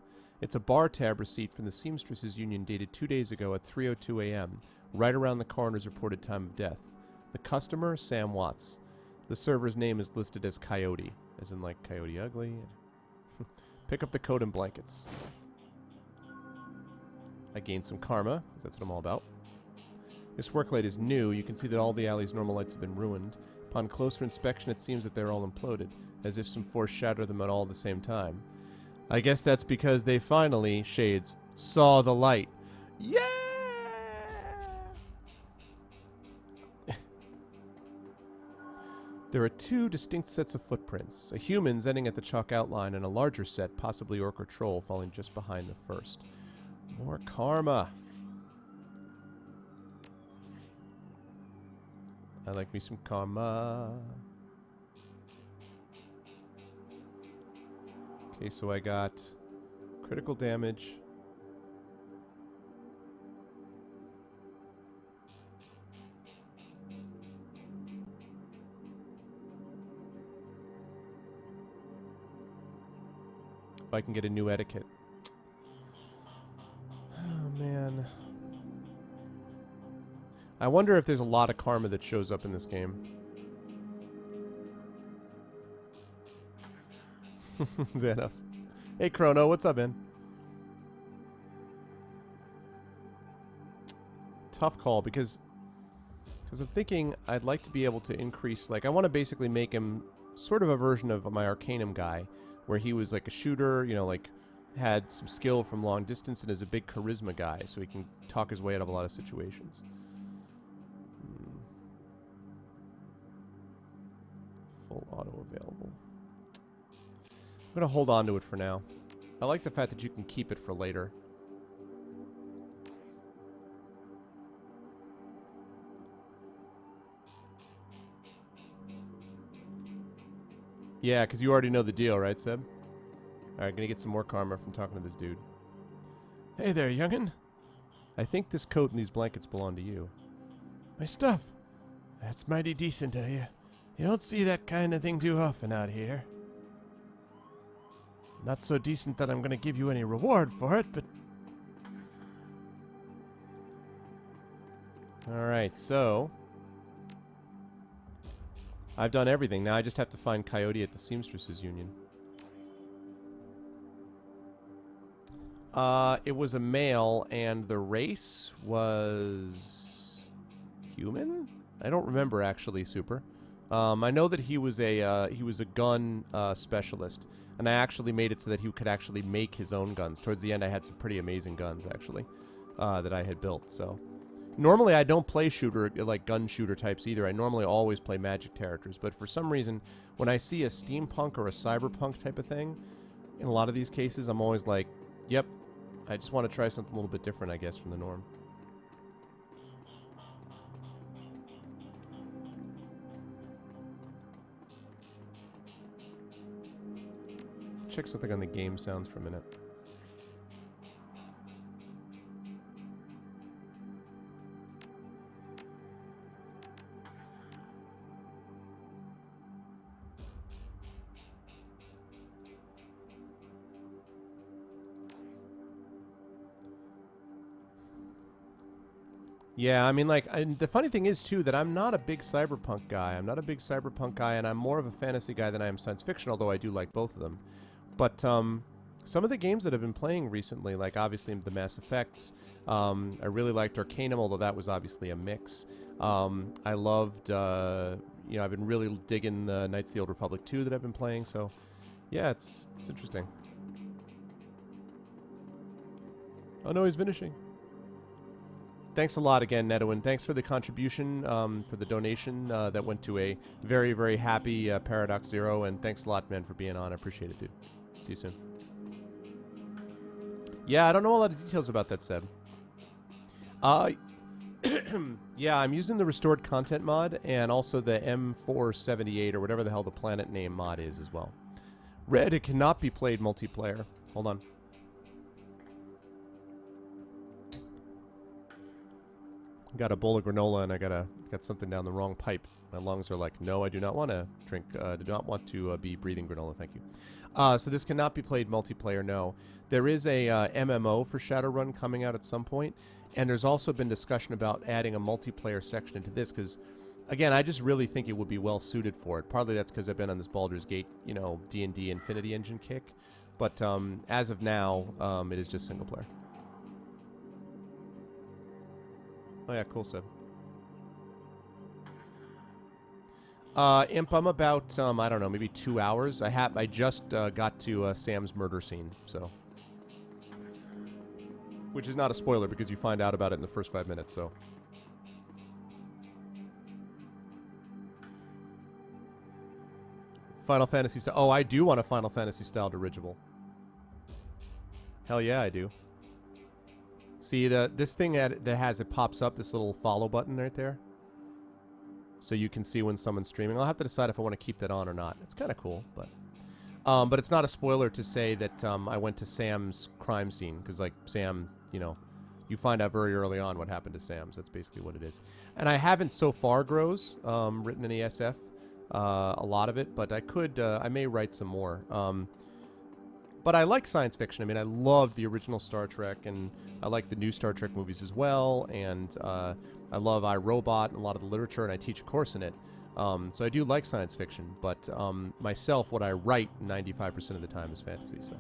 It's a bar tab receipt from the Seamstresses Union dated 2 days ago at 3:02 a.m., right around the coroner's reported time of death. The customer, Sam Watts. The server's name is listed as Coyote, as in like Coyote Ugly. Pick up the coat and blankets. I gained some karma, 'cause that's what I'm all about. This work light is new. You can see that all the alley's normal lights have been ruined. Upon closer inspection, it seems that they're all imploded, as if some force shattered them at all at the same time. I guess that's because they finally, Shades, saw the light. Yeah! There are 2 distinct sets of footprints, a human's ending at the chalk outline and a larger set, possibly orc or troll, falling just behind the first. More karma. I like me some karma. Okay, so I got critical damage. If I can get a new etiquette. Oh, man. I wonder if there's a lot of karma that shows up in this game. Xanos. Hey, Chrono, what's up, man? Tough call, because I'm thinking I'd like to be able to increase, like, I want to basically make him sort of a version of my Arcanum guy, where he was like a shooter, you know, like, had some skill from long distance and is a big charisma guy, so he can talk his way out of a lot of situations. Full auto available. I'm going to hold on to it for now. I like the fact that you can keep it for later. Yeah, because you already know the deal, right, Seb? Alright, gonna get some more karma from talking to this dude. Hey there, youngin'. I think this coat and these blankets belong to you. My stuff. That's mighty decent of you. You don't see that kind of thing too often out here. Not so decent that I'm gonna give you any reward for it, but... Alright, so... I've done everything. Now I just have to find Coyote at the Seamstresses Union. It was a male, and the race was... human? I don't remember, actually, Super. I know that he was a gun specialist, and I actually made it so that he could actually make his own guns. Towards the end, I had some pretty amazing guns, actually, that I had built, so... Normally, I don't play shooter, like gun shooter types either. I normally always play magic characters, but for some reason, when I see a steampunk or a cyberpunk type of thing, in a lot of these cases, I'm always like, yep, I just want to try something a little bit different, I guess, from the norm. Check something on the game sounds for a minute. Yeah, I mean, like, the funny thing is, too, that I'm not a big cyberpunk guy. I'm not a big cyberpunk guy, and I'm more of a fantasy guy than I am science fiction, although I do like both of them. But some of the games that I've been playing recently, like, obviously, the Mass Effects, I really liked Arcanum, although that was obviously a mix. I loved, you know, I've been really digging the Knights of the Old Republic 2 that I've been playing, so, yeah, it's interesting. Oh, no, he's finishing. Thanks a lot again, Nedwin. Thanks for the contribution, for the donation that went to a very, very happy Paradox Zero. And thanks a lot, man, for being on. I appreciate it, dude. See you soon. Yeah, I don't know a lot of details about that, Seb. Yeah, I'm using the restored content mod and also the M478 or whatever the hell the planet name mod is as well. Red, it cannot be played multiplayer. Hold on. Got a bowl of granola and I got something down the wrong pipe. My lungs are like, no, I do not want to drink. Do not want to be breathing granola. Thank you. So this cannot be played multiplayer. No, there is a MMO for Shadowrun coming out at some point, and there's also been discussion about adding a multiplayer section into this because, again, I just really think it would be well suited for it. Partly that's because I've been on this Baldur's Gate, you know, D&D Infinity Engine kick, but as of now, it is just single player. Oh yeah, cool, Seb. Imp, I'm about, I don't know, maybe 2 hours. I just got to Sam's murder scene, so. Which is not a spoiler because you find out about it in the first 5 minutes, so. Final Fantasy style. Oh, I do want a Final Fantasy style dirigible. Hell yeah, I do. See, this thing that has, it pops up, this little follow button right there. So you can see when someone's streaming. I'll have to decide if I want to keep that on or not. It's kind of cool, but it's not a spoiler to say that I went to Sam's crime scene. Because, like, Sam, you know, you find out very early on what happened to Sam's. That's basically what it is. And I haven't so far, Grows, written any SF, a lot of it. But I could, I may write some more. But I like science fiction. I mean, I loved the original Star Trek, and I like the new Star Trek movies as well. And I love iRobot and a lot of the literature, and I teach a course in it. So I do like science fiction. But myself, what I write 95% of the time is fantasy. So.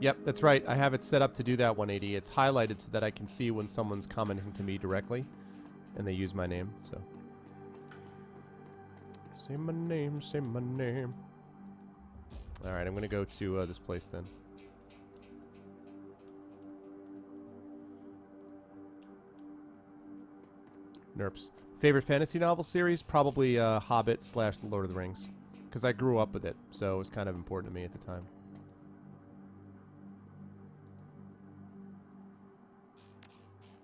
Yep, that's right. I have it set up to do that 180. It's highlighted so that I can see when someone's commenting to me directly, and they use my name. So. Say my name, say my name. Alright, I'm gonna go to this place then. Nerps. Favorite fantasy novel series? Probably Hobbit / The Lord of the Rings. Because I grew up with it, so it was kind of important to me at the time.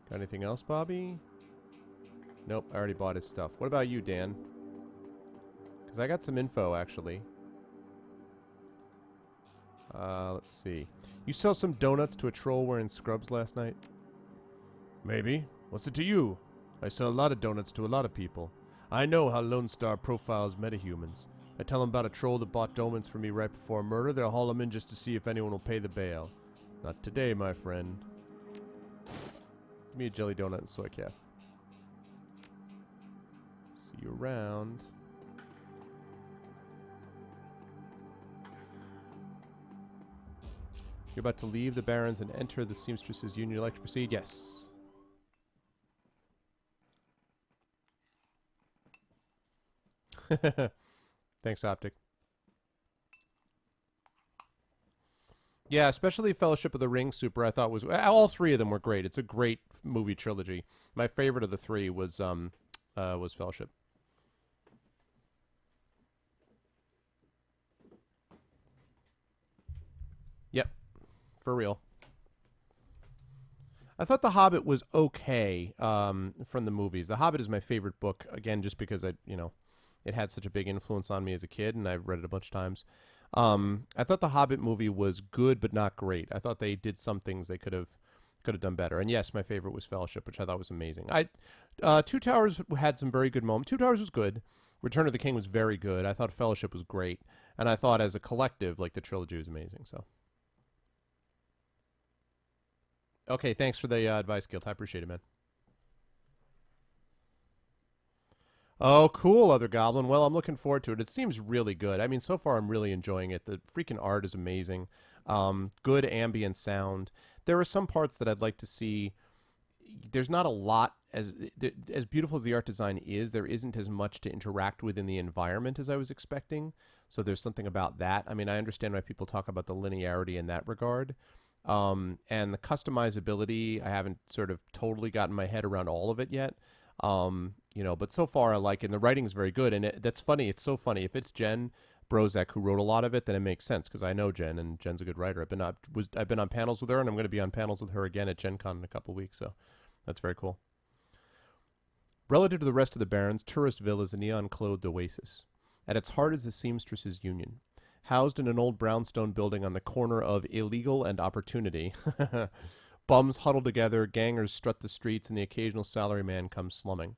Got anything else, Bobby? Nope, I already bought his stuff. What about you, Dan? Because I got some info, actually. Let's see. You sell some donuts to a troll wearing scrubs last night? Maybe. What's it to you? I sell a lot of donuts to a lot of people. I know how Lone Star profiles metahumans. I tell them about a troll that bought donuts for me right before murder. They'll haul him in just to see if anyone will pay the bail. Not today, my friend. Give me a jelly donut and soy calf. See you around. You're about to leave the Barrens and enter the Seamstresses Union. You'd like to proceed? Yes. Thanks, Optic. Yeah, especially Fellowship of the Ring, Super, I thought was... all three of them were great. It's a great movie trilogy. My favorite of the three was Fellowship. Yep, for real. I thought The Hobbit was okay from the movies. The Hobbit is my favorite book, again, just because it had such a big influence on me as a kid, and I've read it a bunch of times. I thought the Hobbit movie was good, but not great. I thought they did some things they could have done better. And yes, my favorite was Fellowship, which I thought was amazing. Two Towers had some very good moments. Two Towers was good. Return of the King was very good. I thought Fellowship was great, and I thought as a collective, like the trilogy was amazing. So. Okay, thanks for the advice, Guilt. I appreciate it, man. Oh, cool, Other Goblin. Well, I'm looking forward to it. It seems really good. I mean, so far I'm really enjoying it. The freaking art is amazing. Good ambient sound. There are some parts that I'd like to see. There's not a lot as beautiful as the art design is. There isn't as much to interact with in the environment as I was expecting. So there's something about that. I mean, I understand why people talk about the linearity in that regard. And the customizability, I haven't sort of totally gotten my head around all of it yet. But so far I like it, and the writing is very good. And that's funny. It's so funny. If it's Jen Brozek who wrote a lot of it, then it makes sense because I know Jen, and Jen's a good writer. I've been on panels with her, and I'm going to be on panels with her again at Gen Con in a couple weeks. So that's very cool. Relative to the rest of the Barrens, Touristville is a neon-clothed oasis. At its heart is the Seamstresses Union. Housed in an old brownstone building on the corner of Illegal and Opportunity. Bums huddle together, gangers strut the streets, and the occasional salaryman comes slumming.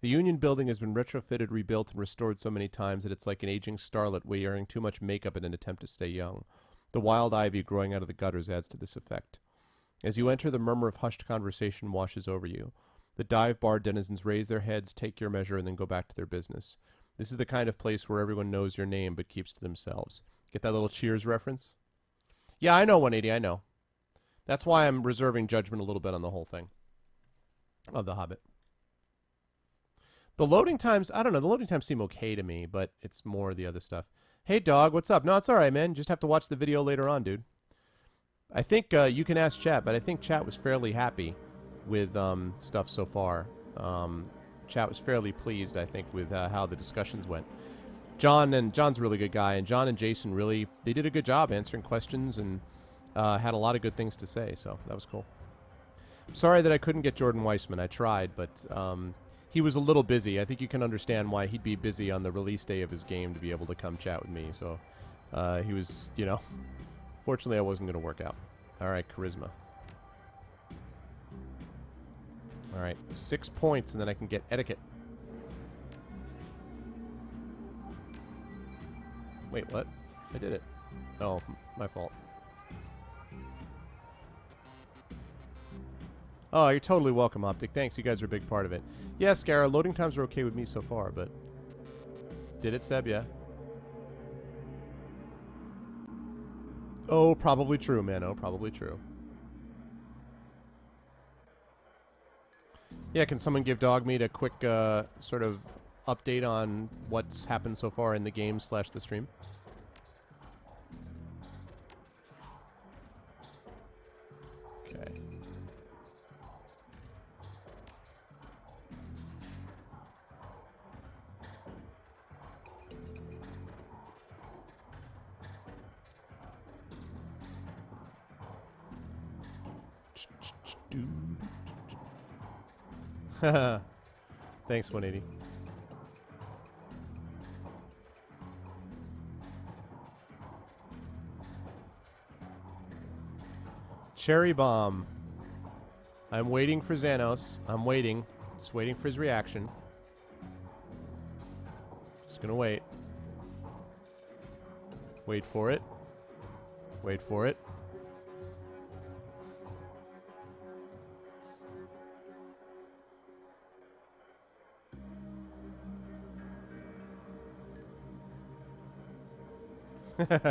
The Union building has been retrofitted, rebuilt, and restored so many times that it's like an aging starlet wearing too much makeup in an attempt to stay young. The wild ivy growing out of the gutters adds to this effect. As you enter, the murmur of hushed conversation washes over you. The dive bar denizens raise their heads, take your measure, and then go back to their business. This is the kind of place where everyone knows your name but keeps to themselves. Get that little Cheers reference? Yeah, I know 180, I know. That's why I'm reserving judgment a little bit on the whole thing of The Hobbit. The loading times, I don't know, the loading times seem okay to me, but it's more the other stuff. Hey, dog, what's up? No, it's all right, man. Just have to watch the video later on, dude. I think you can ask chat, but I think chat was fairly happy with stuff so far. Chat was fairly pleased, I think, with how the discussions went. John's a really good guy, and John and Jason they did a good job answering questions and had a lot of good things to say, so that was cool. Sorry that I couldn't get Jordan Weissman. I tried, but he was a little busy. I think you can understand why he'd be busy on the release day of his game to be able to come chat with me, so he was, fortunately I wasn't going to work out. All right, charisma. All right, 6 points, and then I can get etiquette. Wait, what? I did it. Oh, my fault. Oh, you're totally welcome, Optic. Thanks, you guys are a big part of it. Yeah, Scara, loading times are okay with me so far, but... Did it, Seb? Yeah. Oh, probably true, man. Oh, probably true. Yeah, can someone give Dogmeat a quick sort of update on what's happened so far in the game / the stream? Okay. Thanks, 180. Cherry Bomb. I'm waiting for Xanos. I'm waiting. Just waiting for his reaction. Just gonna wait. Wait for it. Wait for it.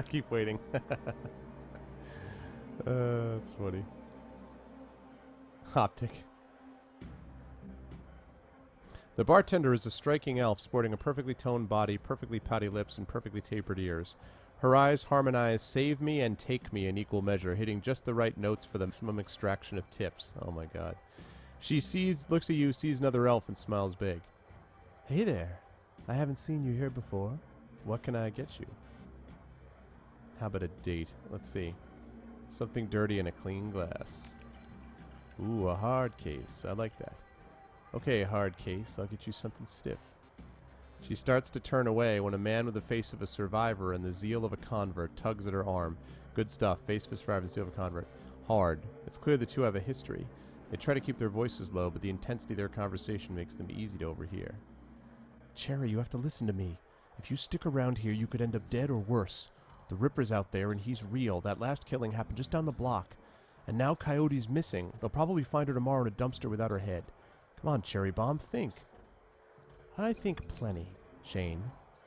Keep waiting. That's funny. Optic. The bartender is a striking elf sporting a perfectly toned body, perfectly pouty lips, and perfectly tapered ears. Her eyes harmonize save me and take me in equal measure, hitting just the right notes for the maximum extraction of tips. Oh my god. She looks at you, sees another elf, and smiles big. Hey there. I haven't seen you here before. What can I get you? How about a date? Let's see. Something dirty in a clean glass. Ooh, a hard case. I like that. Okay, hard case. I'll get you something stiff. She starts to turn away when a man with the face of a survivor and the zeal of a convert tugs at her arm. Good stuff. Face of a survivor and zeal of a convert. Hard. It's clear the two have a history. They try to keep their voices low, but the intensity of their conversation makes them easy to overhear. Cherry, you have to listen to me. If you stick around here, you could end up dead or worse. The Ripper's out there, and he's real. That last killing happened just down the block. And now Coyote's missing. They'll probably find her tomorrow in a dumpster without her head. Come on, Cherry Bomb, think. I think plenty, Shane.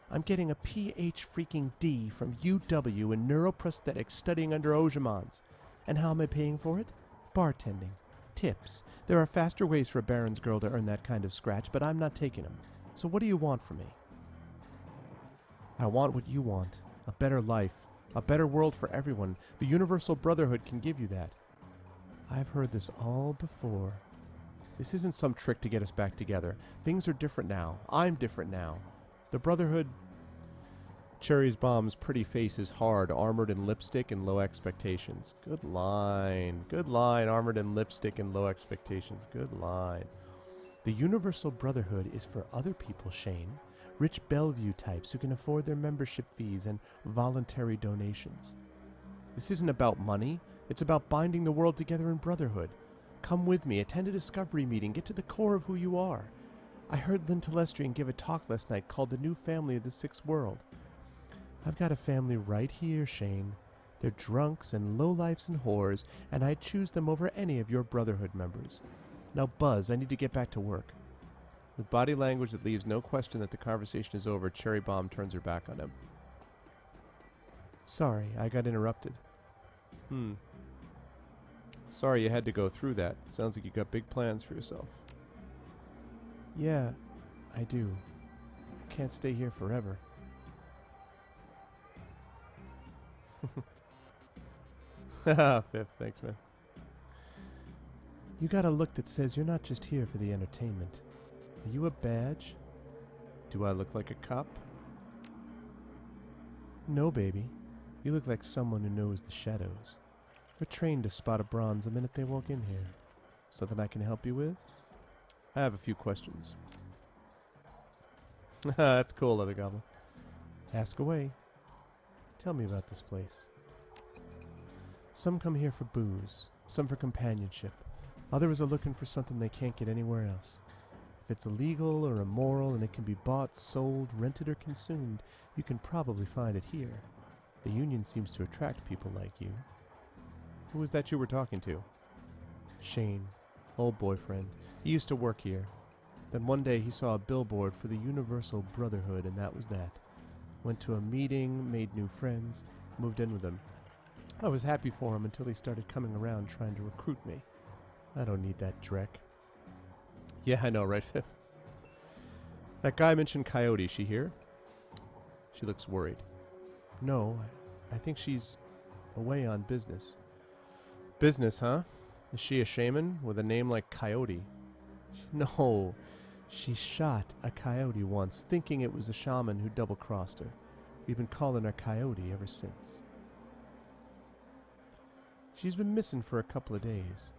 I'm getting a PhD freaking D from UW in neuroprosthetics studying under Ojamans. And how am I paying for it? Bartending. Tips. There are faster ways for a Baron's girl to earn that kind of scratch, but I'm not taking them. So what do you want from me? I want what you want. A better life. A better world for everyone. The Universal Brotherhood can give you that. I've heard this all before. This isn't some trick to get us back together. Things are different now. I'm different now. The Brotherhood... Cherry's Bomb's pretty face is hard, armored in lipstick and low expectations. Good line. Good line, armored in lipstick and low expectations. Good line. The Universal Brotherhood is for other people, Shane. Rich Bellevue types who can afford their membership fees and voluntary donations. This isn't about money. It's about binding the world together in brotherhood. Come with me, attend a discovery meeting, get to the core of who you are. I heard Lynn Telestrian give a talk last night called The New Family of the Sixth World. I've got a family right here, Shane. They're drunks and lowlifes and whores, and I'd choose them over any of your Brotherhood members. Now, Buzz, I need to get back to work. With body language that leaves no question that the conversation is over, Cherry Bomb turns her back on him. Sorry, I got interrupted. Sorry you had to go through that. Sounds like you got big plans for yourself. Yeah, I do. Can't stay here forever. Fifth, thanks, man. You got a look that says you're not just here for the entertainment. Are you a badge? Do I look like a cop? No, baby. You look like someone who knows the shadows. They're trained to spot a bronze the minute they walk in here. Something I can help you with? I have a few questions. That's cool, Leather Goblin. Ask away. Tell me about this place. Some come here for booze, some for companionship. Others are looking for something they can't get anywhere else. If it's illegal or immoral and it can be bought, sold, rented, or consumed, you can probably find it here. The Union seems to attract people like you. Who was that you were talking to? Shane, old boyfriend. He used to work here. Then one day he saw a billboard for the Universal Brotherhood, and that was that. Went to a meeting, made new friends, moved in with them. I was happy for him until he started coming around trying to recruit me. I don't need that dreck. Yeah, I know, right, Fifth? That guy mentioned Coyote. She here? She looks worried. No, I think she's away on business. Business, huh? Is she a shaman with a name like Coyote? No, she shot a coyote once, thinking it was a shaman who double-crossed her. We've been calling her Coyote ever since. She's been missing for a couple of days.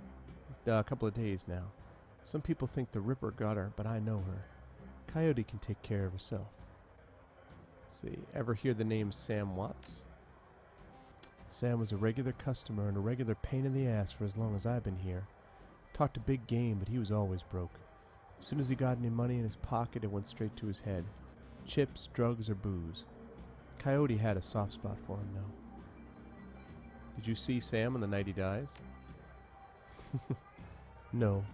Now. Some people think the Ripper got her, but I know her. Coyote can take care of herself. Let's see, ever hear the name Sam Watts? Sam was a regular customer and a regular pain in the ass for as long as I've been here. Talked a big game, but he was always broke. As soon as he got any money in his pocket, it went straight to his head. Chips, drugs, or booze. Coyote had a soft spot for him, though. Did you see Sam on the night he dies? No,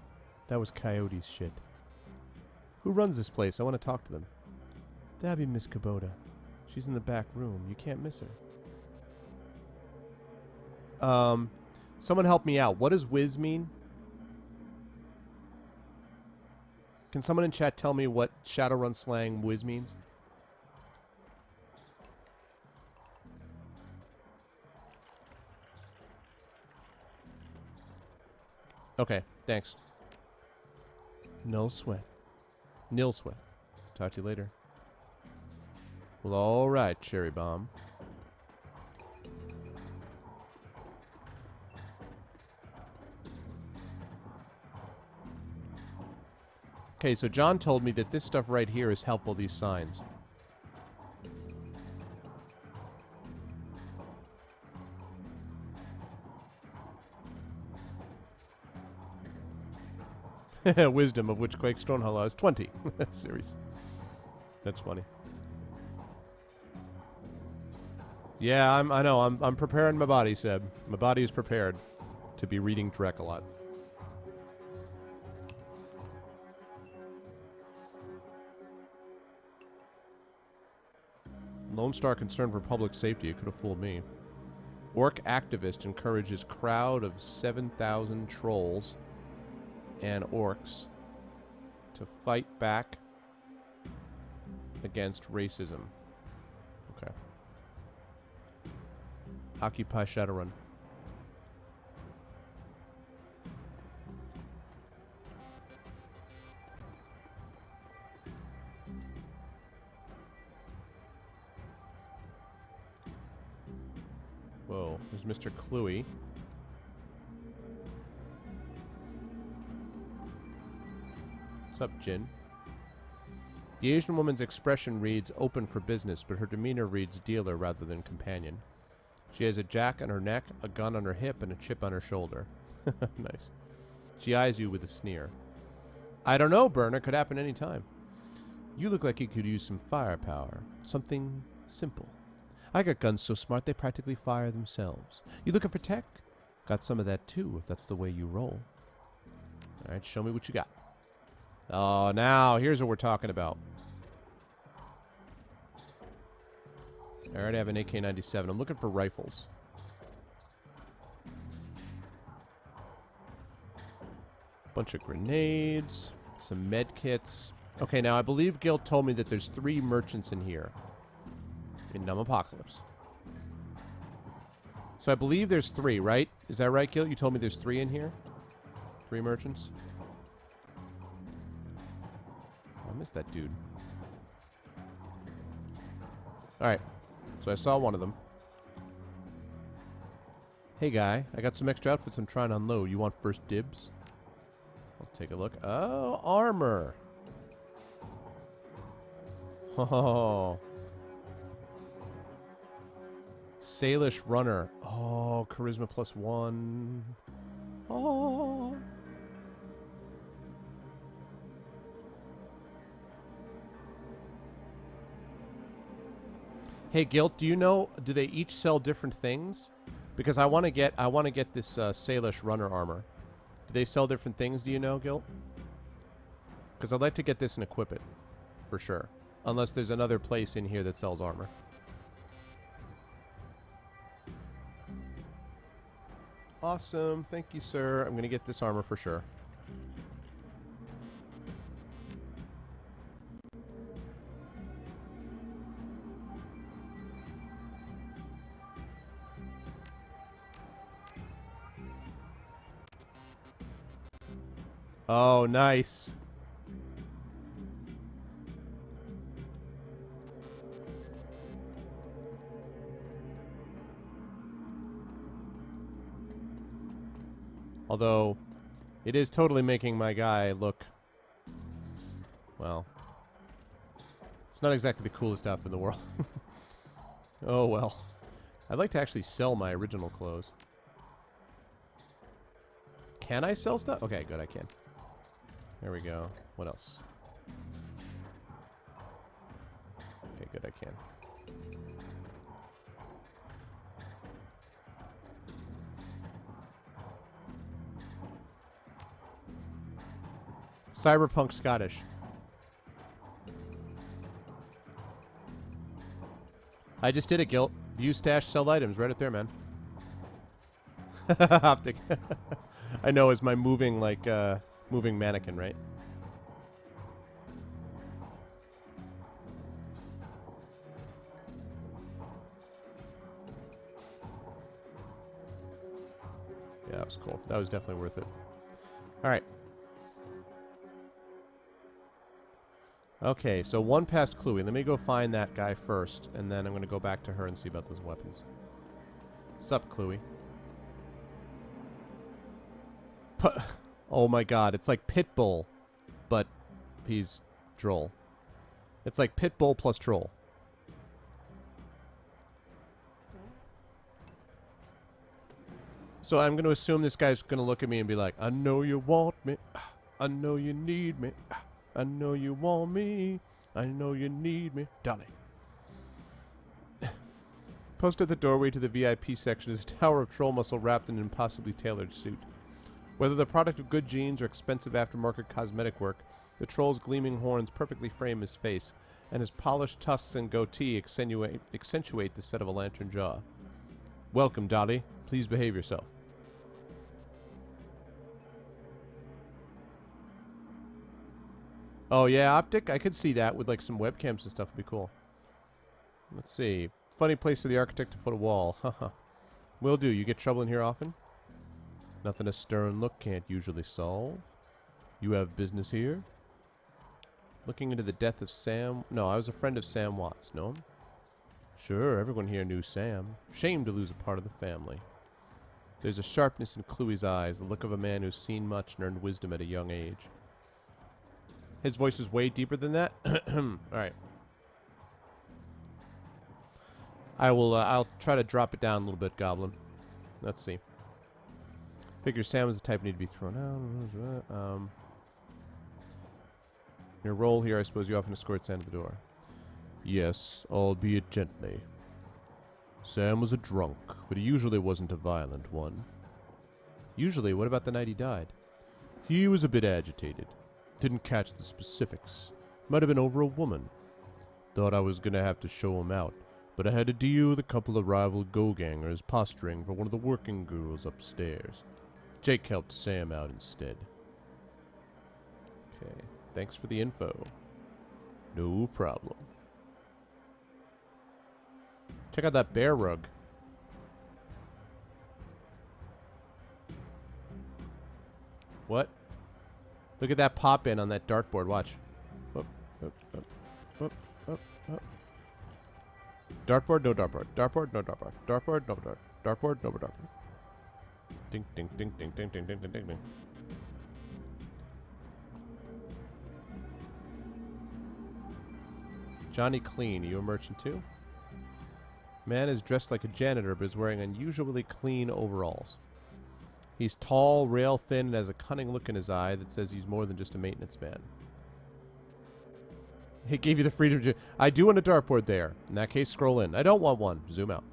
that was Coyote's shit. Who runs this place? I want to talk to them. That'd be Miss Kubota. She's in the back room. You can't miss her. Someone help me out. What does whiz mean? Can someone in chat tell me what Shadowrun slang whiz means? Okay, thanks. No sweat. Nil sweat. Talk to you later. Well, alright, Cherry Bomb. Okay, so John told me that this stuff right here is helpful, these signs. Wisdom, of which Quake Stonehollow has 20. Series. That's funny. Yeah, I know. I'm preparing my body, Seb. My body is prepared to be reading Drek a lot. Lone Star concerned for public safety. It could have fooled me. Orc activist encourages crowd of 7,000 trolls and orcs to fight back against racism. Okay. Occupy Shadowrun. Whoa, there's Mr. Cluey. What's up, Jin? The Asian woman's expression reads open for business, but her demeanor reads dealer rather than companion. She has a jack on her neck, a gun on her hip, and a chip on her shoulder. Nice. She eyes you with a sneer. I don't know, Burner. Could happen any time. You look like you could use some firepower. Something simple. I got guns so smart they practically fire themselves. You looking for tech? Got some of that too, if that's the way you roll. Alright, show me what you got. Oh, now, here's what we're talking about. I already have an AK-97. I'm looking for rifles. Bunch of grenades. Some med kits. Okay, now I believe Guild told me that there's 3 merchants in here. In Numb Apocalypse. So I believe there's 3, right? Is that right, Guild? You told me there's 3 in here? 3 merchants? Oh, I missed that dude. Alright. So I saw one of them. Hey guy, I got some extra outfits I'm trying to unload. You want first dibs? I'll take a look. Oh, armor. Oh. Salish Runner. Oh, charisma +1. Oh. Hey, Gilt, do you know, do they each sell different things? Because I want to get this Salish Runner armor. Do they sell different things, do you know, Gilt? Because I'd like to get this and equip it, for sure. Unless there's another place in here that sells armor. Awesome. Thank you, sir. I'm going to get this armor for sure. Oh, nice. Although, it is totally making my guy look, well, it's not exactly the coolest outfit in the world. Oh, well. I'd like to actually sell my original clothes. Can I sell stuff? Okay, good, I can. There we go. What else? Okay, good, I can. Cyberpunk Scottish. I just did it, Gilt. View, stash, sell items. Right up there, man. Optic. I know, it's my moving, like, moving mannequin, right? Yeah, that was cool. That was definitely worth it. Alright. Okay, so one past Cluey. Let me go find that guy first, and then I'm going to go back to her and see about those weapons. Sup, Cluey? Oh my god, it's like Pitbull, but he's Droll. It's like Pitbull plus Troll. So I'm going to assume this guy's going to look at me and be like, I know you want me. I know you need me. I know you want me. I know you need me. Dolly. Posted at the doorway to the VIP section is a tower of troll muscle wrapped in an impossibly tailored suit. Whether the product of good genes or expensive aftermarket cosmetic work, the troll's gleaming horns perfectly frame his face, and his polished tusks and goatee accentuate the set of a lantern jaw. Welcome, Dolly. Please behave yourself. Oh, yeah, optic? I could see that with, like, some webcams and stuff. Would be cool. Let's see. Funny place for the architect to put a wall. Haha. Will do. You get trouble in here often? Nothing a stern look can't usually solve. You have business here? Looking into the death of Sam... No, I was a friend of Sam Watts. Know him? Sure, everyone here knew Sam. Shame to lose a part of the family. There's a sharpness in Cluey's eyes, the look of a man who's seen much and earned wisdom at a young age. His voice is way deeper than that. Alright. I'll try to drop it down a little bit, Goblin. Let's see. Figure Sam was the type need to be thrown out. Your role here, I suppose you often escort Sam to the door. Yes, albeit gently. Sam was a drunk, but he usually wasn't a violent one. Usually? What about the night he died? He was a bit agitated. Didn't catch the specifics. Might have been over a woman. Thought I was gonna have to show him out, but I had to deal with a couple of rival go-gangers posturing for one of the working girls upstairs. Jake helped Sam out instead. Okay, thanks for the info. No problem. Check out that bear rug. What? Look at that pop in on that dartboard. Watch. Up, up, up, up, up, up. Dartboard, no dartboard. Dartboard, no dartboard. Dartboard, no dartboard. Dartboard, no dartboard. Ding, ding, ding, ding, ding, ding, ding, ding, ding, ding. Johnny Clean, are you a merchant too? Man is dressed like a janitor but is wearing unusually clean overalls. He's tall, rail thin, and has a cunning look in his eye that says he's more than just a maintenance man. He gave you the freedom to... I do want a dartboard there. In that case, scroll in. I don't want one. Zoom out.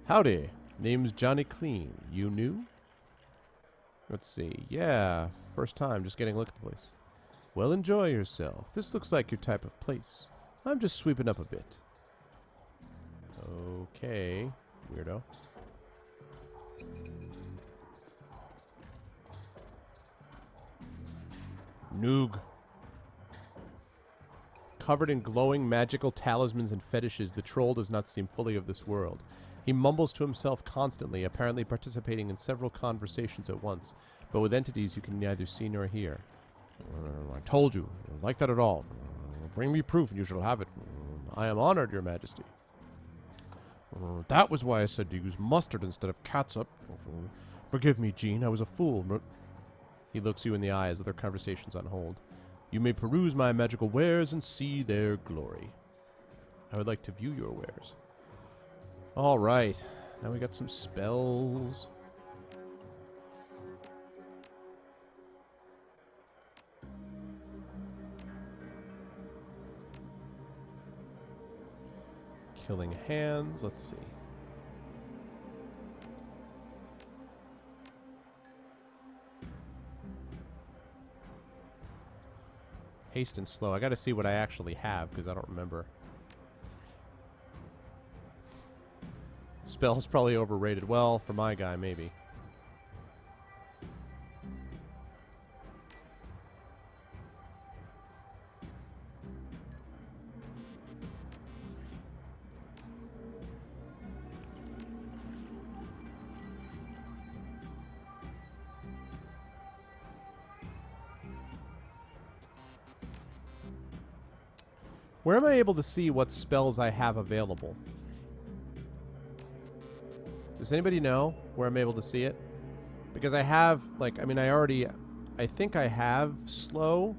Howdy. Name's Johnny Clean. You new? Let's see. Yeah. First time. Just getting a look at the place. Well, enjoy yourself. This looks like your type of place. I'm just sweeping up a bit. Okay. Weirdo. Noog. Covered in glowing magical talismans and fetishes, the troll does not seem fully of this world. He mumbles to himself constantly, apparently participating in several conversations at once, but with entities you can neither see nor hear. I told you, like that at all. Bring me proof and you shall have it. I am honored, your majesty. That was why I said to use mustard instead of catsup. Forgive me, Jean, I was a fool. He looks you in the eye as their conversations on hold. You may peruse my magical wares and see their glory. I would like to view your wares. Alright. Now we got some spells. Killing hands. Let's see. Haste and slow. I gotta see what I actually have because I don't remember. Spell's probably overrated. Well, for my guy, maybe. Where am I able to see what spells I have available? Does anybody know where I'm able to see it? Because I have, like, I mean, I think I have slow,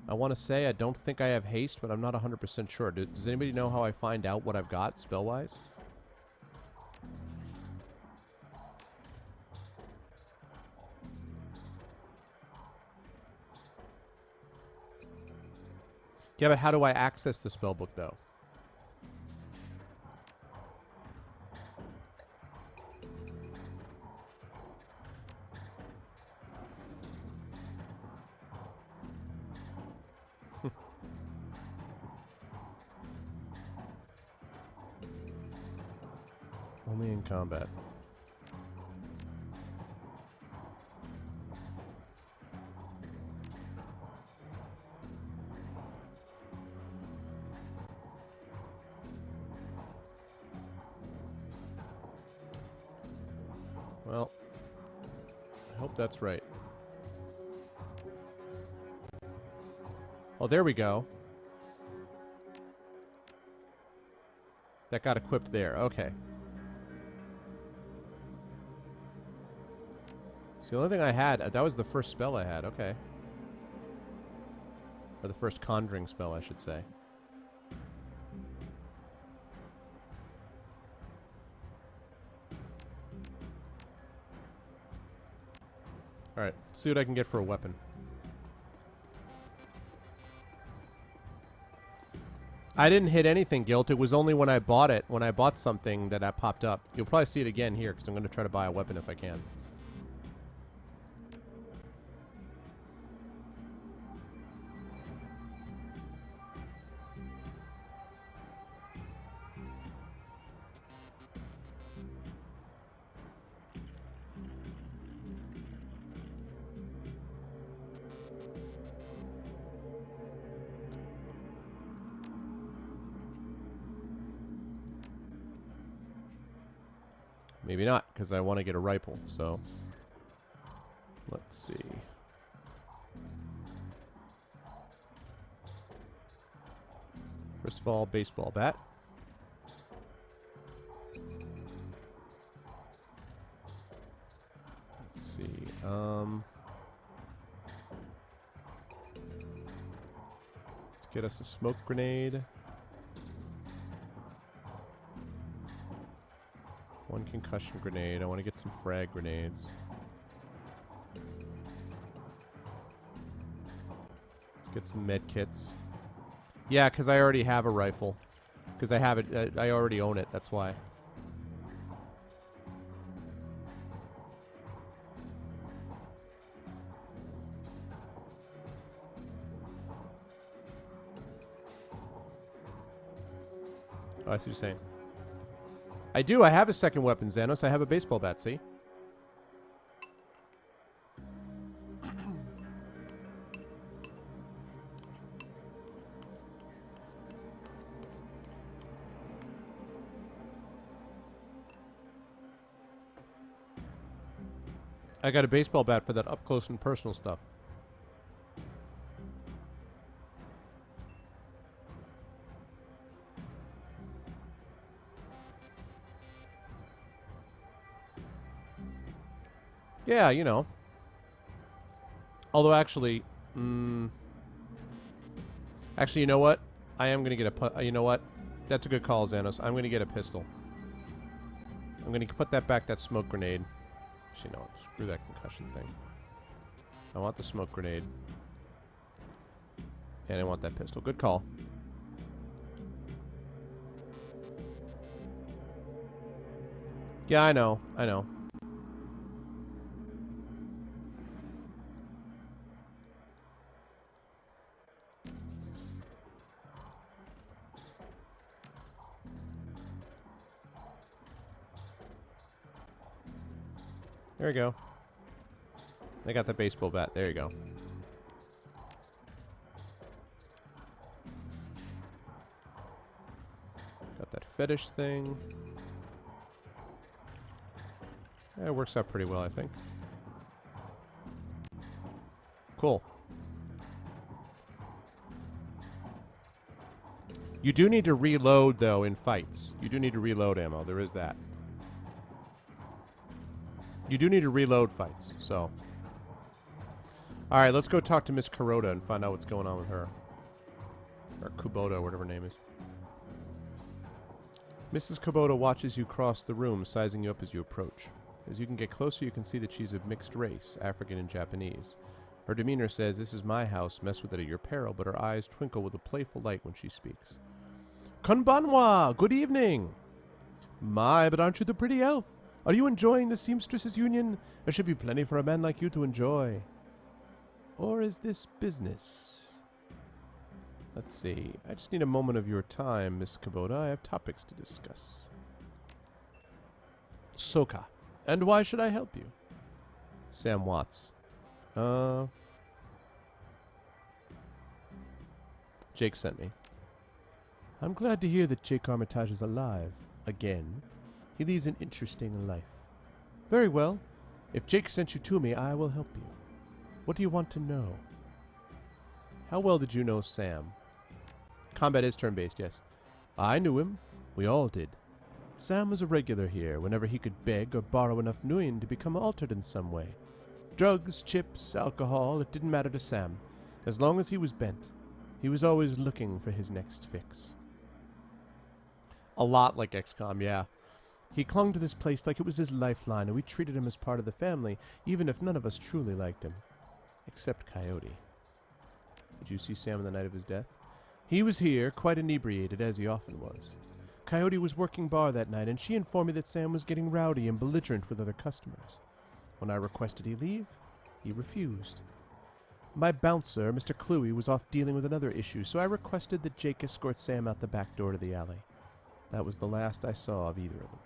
I want to say I don't think I have haste, but I'm not 100% sure. Does anybody know how I find out what I've got spell-wise? Yeah, but how do I access the spellbook, though? Only in combat. Well, I hope that's right. Oh, there we go. That got equipped there. Okay. So the only thing I had, that was the first spell I had. Okay. Or the first conjuring spell, I should say. Alright, let's see what I can get for a weapon. I didn't hit anything, Guilt. It was only when I bought it, when I bought something that popped up. You'll probably see it again here, because I'm going to try to buy a weapon if I can. Maybe not, because I want to get a rifle, so... Let's see. First of all, baseball bat. Let's see, let's get us a smoke grenade. One concussion grenade. I want to get some frag grenades. Let's get some med kits. Yeah, because I already have a rifle. Because I have it. I already own it. That's why. Oh, I see what you're saying. I do. I have a second weapon, Xanos. I have a baseball bat, see? I got a baseball bat for that up close and personal stuff. Yeah, you know. Although, actually... Actually, you know what? I am going to get a... you know what? That's a good call, Xanos. I'm going to get a pistol. I'm going to put that back, that smoke grenade. Actually, no. Screw that concussion thing. I want the smoke grenade. And I want that pistol. Good call. Yeah, I know. I know. There we go. I got the baseball bat. There you go. Got that fetish thing. Yeah, it works out pretty well, I think. Cool. You do need to reload, though, in fights. You do need to reload ammo. There is that. You do need to reload fights, so... All right, let's go talk to Miss Kuroda and find out what's going on with her. Or Kubota, whatever her name is. Mrs. Kubota watches you cross the room, sizing you up as you approach. As you can get closer, you can see that she's of mixed race, African and Japanese. Her demeanor says, "This is my house, mess with it at your peril," but her eyes twinkle with a playful light when she speaks. "Konbanwa! Good evening!" "My, but aren't you the pretty elf? Are you enjoying the Seamstresses Union? There should be plenty for a man like you to enjoy. Or is this business?" Let's see. I just need a moment of your time, Miss Kubota. I have topics to discuss. Soka. And why should I help you? Sam Watts. Jake sent me. I'm glad to hear that Jake Armitage is alive. Again. He leads an interesting life. Very well. If Jake sent you to me, I will help you. What do you want to know? How well did you know Sam? Combat is turn-based, yes. I knew him. We all did. Sam was a regular here whenever he could beg or borrow enough nuyen to become altered in some way. Drugs, chips, alcohol, it didn't matter to Sam. As long as he was bent, he was always looking for his next fix. A lot like XCOM, yeah. He clung to this place like it was his lifeline, and we treated him as part of the family, even if none of us truly liked him. Except Coyote. Did you see Sam on the night of his death? He was here, quite inebriated, as he often was. Coyote was working bar that night, and she informed me that Sam was getting rowdy and belligerent with other customers. When I requested he leave, he refused. My bouncer, Mr. Cluey, was off dealing with another issue, so I requested that Jake escort Sam out the back door to the alley. That was the last I saw of either of them.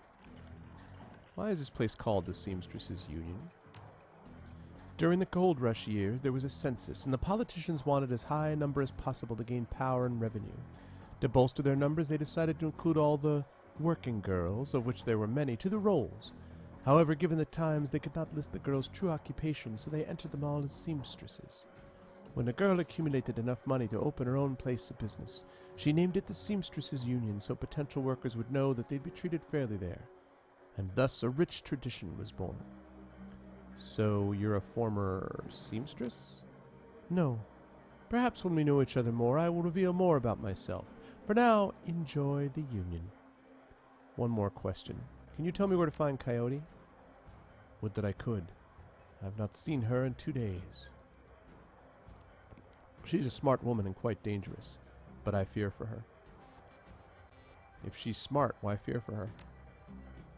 Why is this place called the Seamstresses Union? During the gold rush years, there was a census, and the politicians wanted as high a number as possible to gain power and revenue. To bolster their numbers, they decided to include all the working girls, of which there were many, to the rolls. However, given the times, they could not list the girls' true occupations, so they entered them all as seamstresses. When a girl accumulated enough money to open her own place of business, she named it the Seamstresses Union so potential workers would know that they'd be treated fairly there. And thus a rich tradition was born. So you're a former seamstress? No. Perhaps when we know each other more, I will reveal more about myself. For now, enjoy the union. One more question. Can you tell me where to find Coyote? Would that I could. I have not seen her in 2 days. She's a smart woman and quite dangerous, but I fear for her. If she's smart, why fear for her?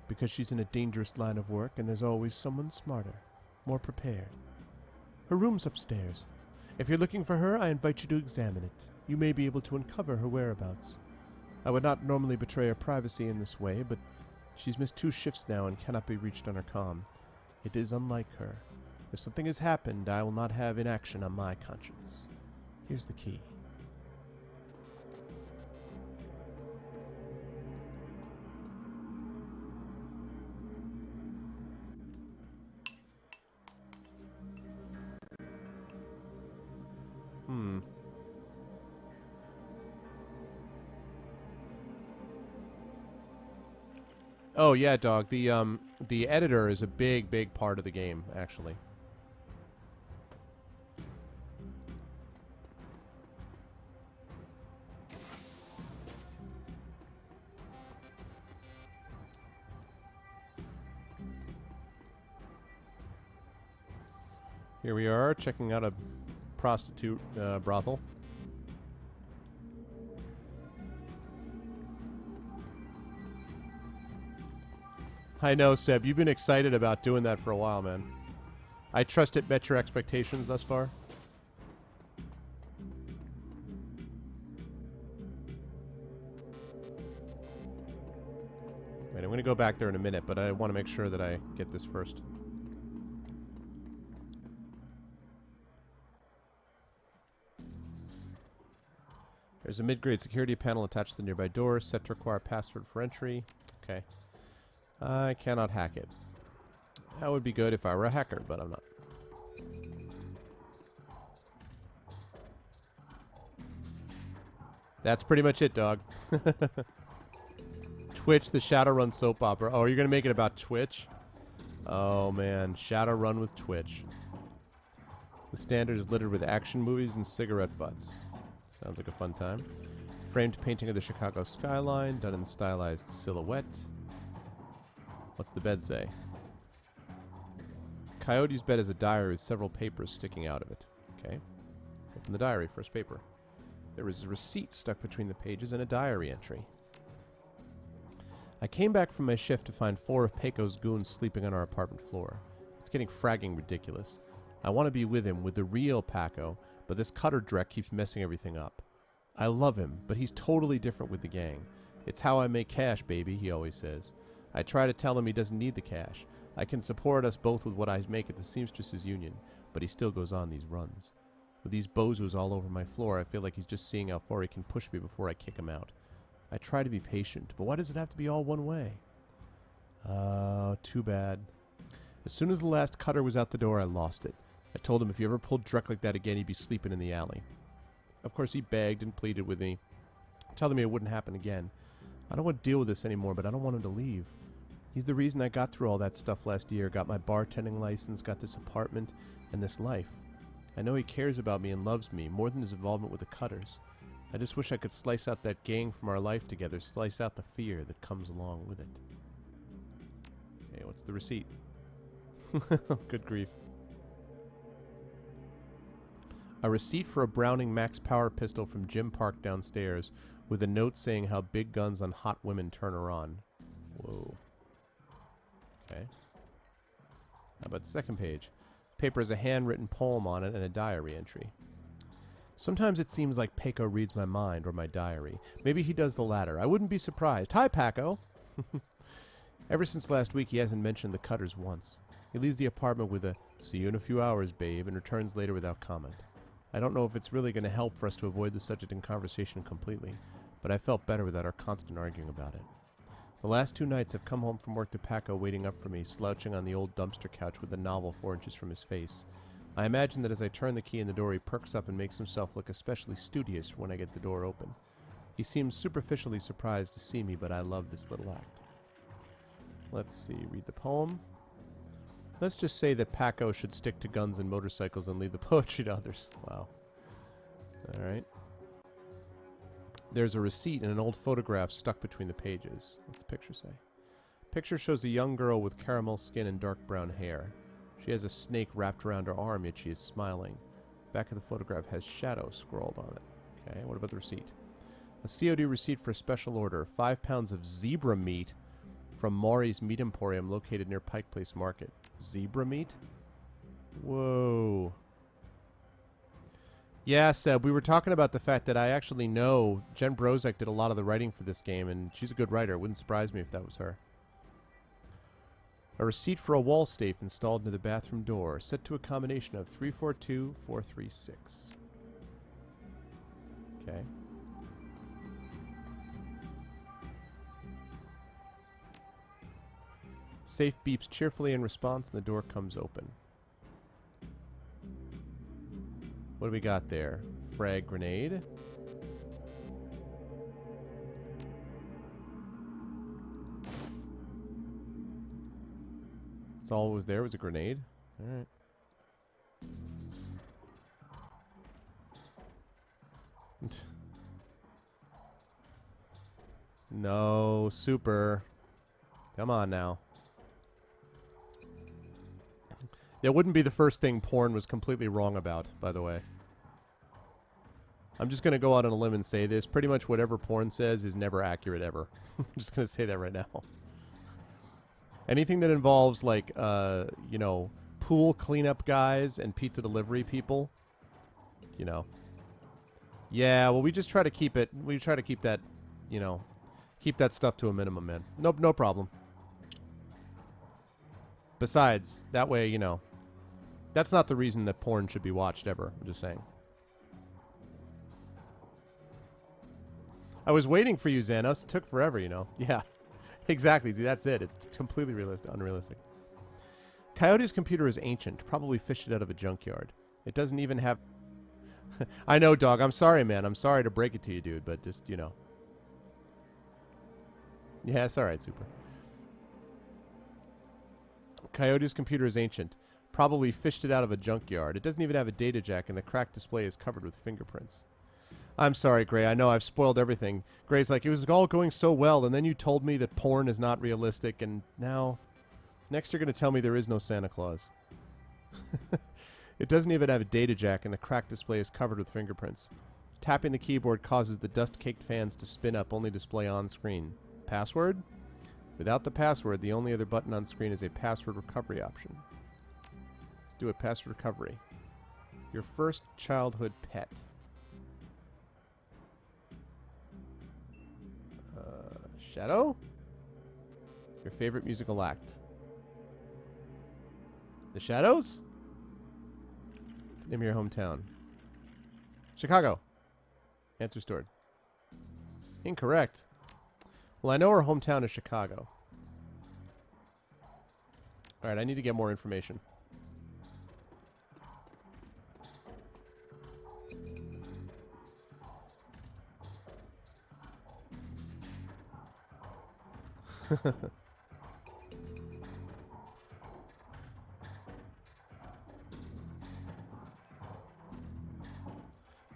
Because she's in a dangerous line of work, and there's always someone smarter, more prepared. Her room's upstairs. If you're looking for her, I invite you to examine it. You may be able to uncover her whereabouts. I would not normally betray her privacy in this way, but she's missed 2 shifts now and cannot be reached on her comm. It is unlike her. If something has happened, I will not have inaction on my conscience. Here's the key. Oh yeah, dog. The editor is a big part of the game, actually. Here we are, checking out a prostitute brothel. I know, Seb. You've been excited about doing that for a while, man. I trust it met your expectations thus far. Wait, I'm going to go back there in a minute, but I want to make sure that I get this first. There's a mid-grade security panel attached to the nearby door, set to require password for entry. Okay. I cannot hack it. That would be good if I were a hacker, but I'm not. That's pretty much it, dog. Twitch, the Shadowrun soap opera. Oh, you're going to make it about Twitch? Oh, man. Shadowrun with Twitch. The standard is littered with action movies and cigarette butts. Sounds like a fun time. Framed painting of the Chicago skyline, done in stylized silhouette. What's the bed say? Coyote's bed is a diary with several papers sticking out of it. Okay. Open the diary, first paper. There is a receipt stuck between the pages and a diary entry. I came back from my shift to find 4 of Peiko's goons sleeping on our apartment floor. It's getting fragging ridiculous. I want to be with him, with the real Paco, but this Cutter dreck keeps messing everything up. I love him, but he's totally different with the gang. It's how I make cash, baby, he always says. I try to tell him he doesn't need the cash. I can support us both with what I make at the Seamstresses Union, but he still goes on these runs. With these bozos all over my floor, I feel like he's just seeing how far he can push me before I kick him out. I try to be patient, but why does it have to be all one way? Too bad. As soon as the last Cutter was out the door, I lost it. I told him if he ever pulled Drek like that again, he'd be sleeping in the alley. Of course, he begged and pleaded with me, telling me it wouldn't happen again. I don't want to deal with this anymore, but I don't want him to leave. He's the reason I got through all that stuff last year, got my bartending license, got this apartment, and this life. I know he cares about me and loves me, more than his involvement with the Cutters. I just wish I could slice out that gang from our life together, slice out the fear that comes along with it. Hey, what's the receipt? Good grief. A receipt for a Browning Max Power pistol from Jim Park downstairs, with a note saying how big guns on hot women turn her on. Whoa. Okay. How about the second page? Paper has a handwritten poem on it and a diary entry. Sometimes it seems like Paco reads my mind or my diary. Maybe he does the latter. I wouldn't be surprised. Hi, Paco! Ever since last week, he hasn't mentioned the Cutters once. He leaves the apartment with a, "See you in a few hours, babe," and returns later without comment. I don't know if it's really going to help for us to avoid the subject in conversation completely, but I felt better without our constant arguing about it. The last 2 nights I've come home from work to Paco waiting up for me, slouching on the old dumpster couch with the novel 4 inches from his face. I imagine that as I turn the key in the door, he perks up and makes himself look especially studious when I get the door open. He seems superficially surprised to see me, but I love this little act. Let's see, read the poem. Let's just say that Paco should stick to guns and motorcycles and leave the poetry to others. Wow. Alright. There's a receipt and an old photograph stuck between the pages. What's the picture say? Picture shows a young girl with caramel skin and dark brown hair. She has a snake wrapped around her arm, yet she is smiling. Back of the photograph has shadow scrawled on it. Okay, what about the receipt? A COD receipt for a special order. 5 pounds of zebra meat from Maury's Meat Emporium located near Pike Place Market. Zebra meat? Whoa. Yeah, Seb, we were talking about the fact that I actually know Jen Brozek did a lot of the writing for this game, and she's a good writer. It wouldn't surprise me if that was her. A receipt for a wall safe installed near the bathroom door, set to a combination of 342436. Okay. Safe beeps cheerfully in response, and the door comes open. What do we got there? Frag grenade. That's all that was there, was a grenade. Alright. No, super. Come on now. That wouldn't be the first thing porn was completely wrong about, by the way. I'm just going to go out on a limb and say this. Pretty much whatever porn says is never accurate ever. I'm just going to say that right now. Anything that involves, like, you know, pool cleanup guys and pizza delivery people, you know. Yeah, well, we just try to keep it, we try to keep that, you know, keep that stuff to a minimum, man. Nope, no problem. Besides, that way, you know, that's not the reason that porn should be watched ever. I'm just saying. I was waiting for you, Xanos. It took forever, you know. Yeah, exactly. See, that's it. It's completely unrealistic. Coyote's computer is ancient, probably fished it out of a junkyard. It doesn't even have... I know, dog. I'm sorry, man. I'm sorry to break it to you, dude, but just, you know. Yeah, it's alright, super. Coyote's computer is ancient, Probably fished it out of a junkyard. It doesn't even have a data jack, and the cracked display is covered with fingerprints. I'm sorry, Gray. I know I've spoiled everything. Gray's like, it was all going so well, and then you told me that porn is not realistic, and now... Next you're going to tell me there is no Santa Claus. It doesn't even have a data jack, and the cracked display is covered with fingerprints. Tapping the keyboard causes the dust-caked fans to spin up, only display on screen. Password? Without the password, the only other button on screen is a password recovery option. Let's do a password recovery. Your first childhood pet. Shadow? Your favorite musical act. The Shadows? It's the name of your hometown. Chicago. Answer stored. Incorrect. Well, I know her hometown is Chicago. Alright, I need to get more information.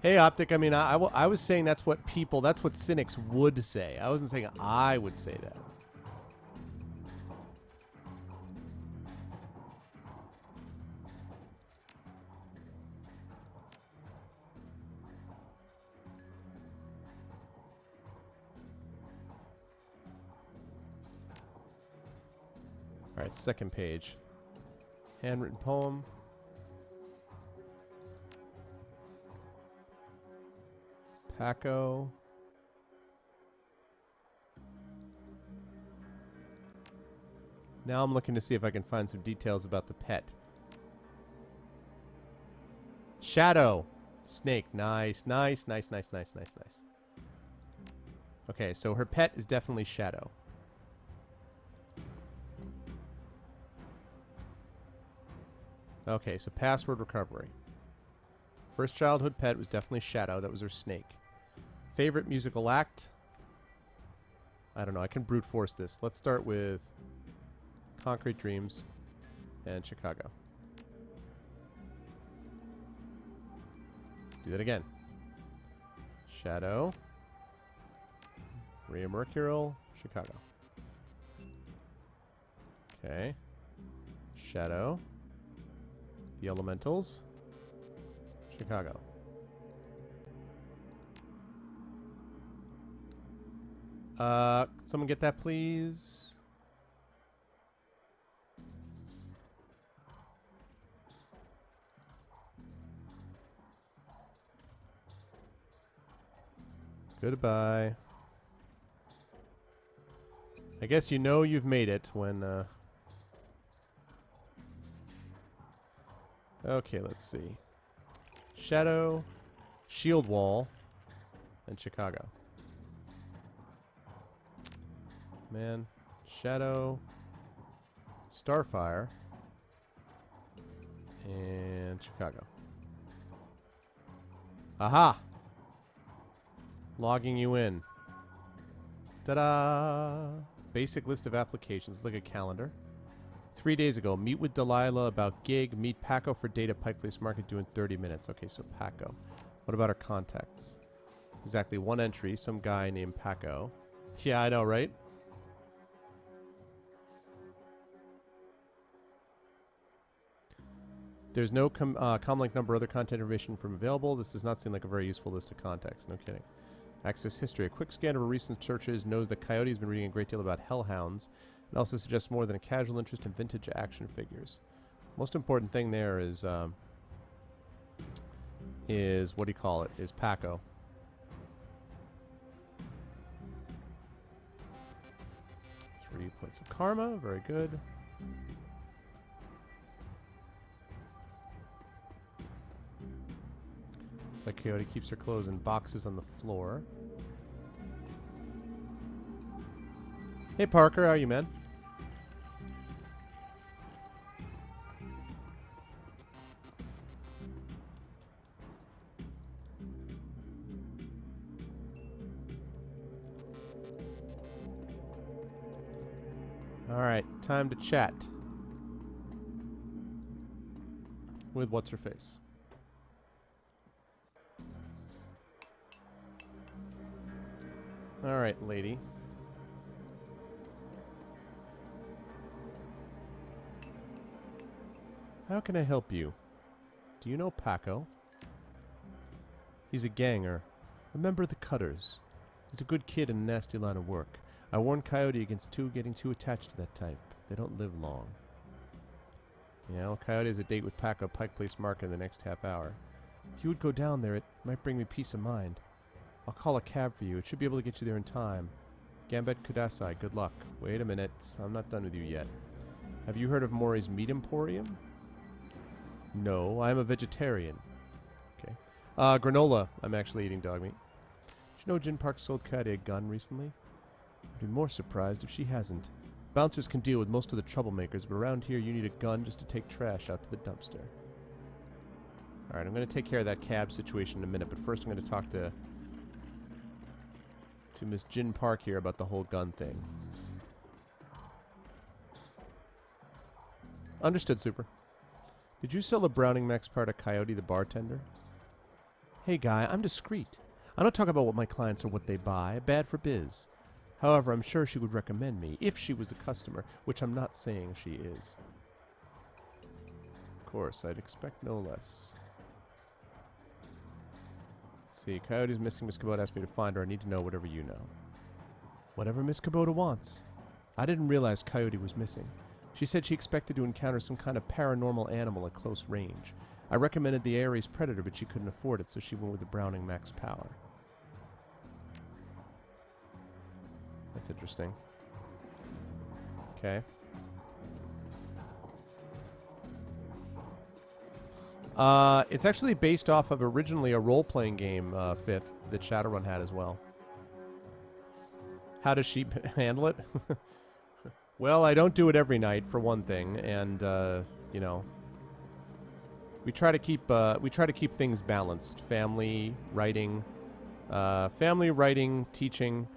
Hey, Optic, I mean, I was saying that's what cynics would say. I wasn't saying I would say that. All right, second page. Handwritten poem. Paco. Now I'm looking to see if I can find some details about the pet. Shadow. Snake. Nice, nice, nice, nice, nice, nice, nice. Okay, so her pet is definitely Shadow. Okay, so password recovery. First childhood pet was definitely Shadow. That was her snake. Favorite musical act? I don't know. I can brute force this. Let's start with Concrete Dreams and Chicago. Do that again. Shadow. Rhea Mercurial. Chicago. Okay. Shadow. The Elementals. Chicago. Someone get that, please? Goodbye. I guess you know you've made it when, Okay, let's see. Shadow, Shield Wall, and Chicago. Man, Shadow, Starfire, and Chicago. Aha! Logging you in. Ta-da! Basic list of applications. Look at calendar. 3 days ago, meet with Delilah about gig. Meet Paco for data Pike Place Market due in 30 minutes. Okay, so Paco. What about our contacts? Exactly one entry. Some guy named Paco. Yeah, I know, right? There's no comlink number or other content information from available. This does not seem like a very useful list of contacts. No kidding. Access history. A quick scan of her recent searches knows that Coyote has been reading a great deal about hellhounds. It also suggests more than a casual interest in vintage action figures. Most important thing there is what do you call it? Is Paco. Three points of karma. Very good. Looks like Coyote keeps her clothes in boxes on the floor. Hey Parker, how are you, man? Alright, time to chat. with what's-her-face. Alright, lady. How can I help you? Do you know Paco? He's a ganger, a member of the Cutters. He's a good kid in a nasty line of work. I warned Coyote against getting too attached to that type. They don't live long. Yeah, well, Coyote has a date with Paco at Pike Place Market in the next half hour. If you would go down there, it might bring me peace of mind. I'll call a cab for you. It should be able to get you there in time. Gambit Kudasai, good luck. Wait a minute. I'm not done with you yet. Have you heard of Mori's Meat Emporium? No, I'm a vegetarian. Okay. Granola. I'm actually eating dog meat. Did you know Jin Park sold Coyote a gun recently? I'd be more surprised if she hasn't. Bouncers can deal with most of the troublemakers, but around here you need a gun just to take trash out to the dumpster. Alright, I'm going to take care of that cab situation in a minute, but first I'm going to talk to Miss Jin Park here about the whole gun thing. Understood, Super. Did you sell a Browning Max part to Coyote the bartender? Hey guy, I'm discreet. I don't talk about what my clients or what they buy. Bad for biz. However, I'm sure she would recommend me if she was a customer, which I'm not saying she is. Of course, I'd expect no less. Let's see, Coyote's missing. Miss Kubota asked me to find her. I need to know whatever you know. Whatever Miss Kubota wants. I didn't realize Coyote was missing. She said she expected to encounter some kind of paranormal animal at close range. I recommended the Ares Predator, but she couldn't afford it, so she went with the Browning Max Power. That's interesting. Okay. It's actually based off of originally a role-playing game, Fifth, that Shadowrun had as well. How does she handle it? Well, I don't do it every night, for one thing, and, you know, we try to keep things balanced. Family, writing, teaching,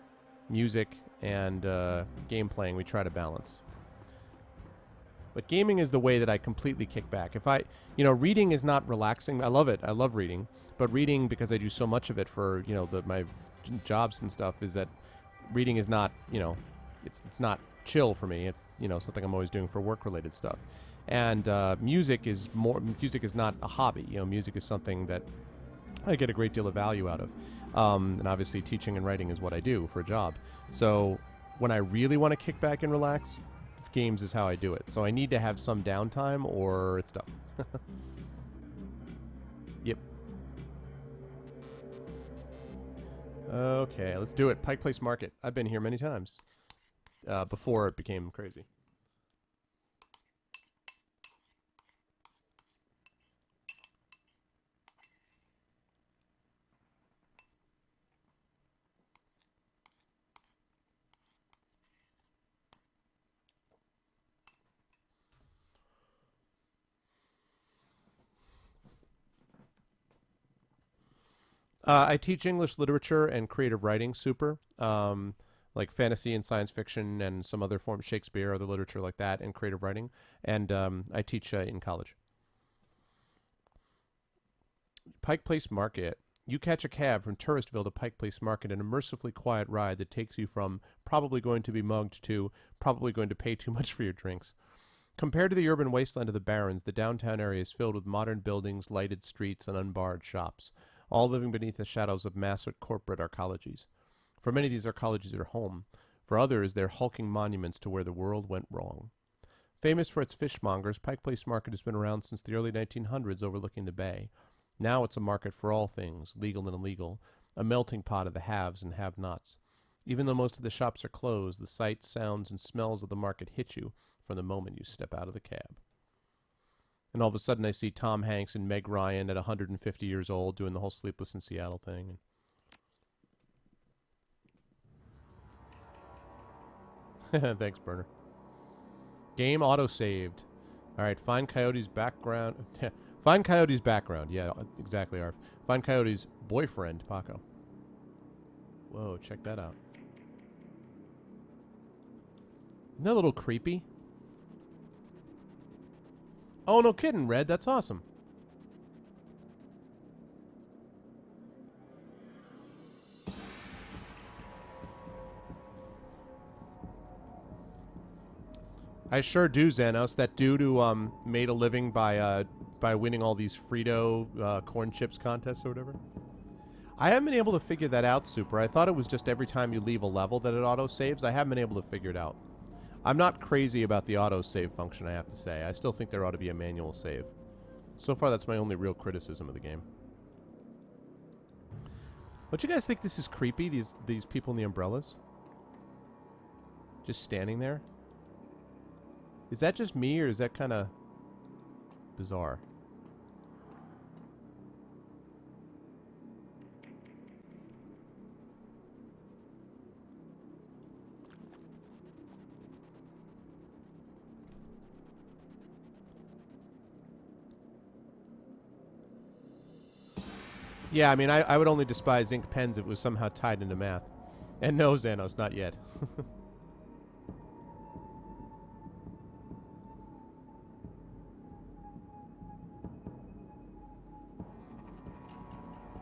music, and game playing. We try to balance. But gaming is the way that I completely kick back. If I, you know, reading is not relaxing. I love it. I love reading. But reading, because I do so much of it for, you know, my jobs and stuff, is that reading is not, you know, it's not chill for me. It's, you know, something I'm always doing for work-related stuff. And music is not a hobby. You know, music is something that I get a great deal of value out of. And obviously teaching and writing is what I do for a job. So when I really want to kick back and relax, games is how I do it. So I need to have some downtime or it's tough. Yep. Okay, let's do it. Pike Place Market. I've been here many times. Before it became crazy. I teach English literature and creative writing, Super. Like fantasy and science fiction and some other forms, Shakespeare, other literature like that, and creative writing. And I teach in college. Pike Place Market. You catch a cab from Touristville to Pike Place Market in a mercifully quiet ride that takes you from probably going to be mugged to probably going to pay too much for your drinks. Compared to the urban wasteland of the Barrens, the downtown area is filled with modern buildings, lighted streets, and unbarred shops, all living beneath the shadows of massive corporate arcologies. For many, these arcologies are home. For others, they're hulking monuments to where the world went wrong. Famous for its fishmongers, Pike Place Market has been around since the early 1900s, overlooking the bay. Now it's a market for all things, legal and illegal, a melting pot of the haves and have-nots. Even though most of the shops are closed, the sights, sounds, and smells of the market hit you from the moment you step out of the cab. And all of a sudden I see Tom Hanks and Meg Ryan at 150 years old doing the whole Sleepless in Seattle thing. Thanks, Burner. Game auto-saved. Alright, find Coyote's background. Find Coyote's background. Yeah, exactly, Arf. Find Coyote's boyfriend, Paco. Whoa, check that out. Isn't that a little creepy? Oh, no kidding, Red. That's awesome. I sure do, Xanos. That dude who made a living by winning all these Frito corn chips contests or whatever. I haven't been able to figure that out, Super. I thought it was just every time you leave a level that it auto-saves. I haven't been able to figure it out. I'm not crazy about the auto-save function, I have to say. I still think there ought to be a manual save. So far, that's my only real criticism of the game. Don't you guys think this is creepy, these people in the umbrellas? Just standing there? Is that just me, or is that kind of bizarre? Yeah, I mean, I would only despise ink pens if it was somehow tied into math. And no, Xanos, not yet.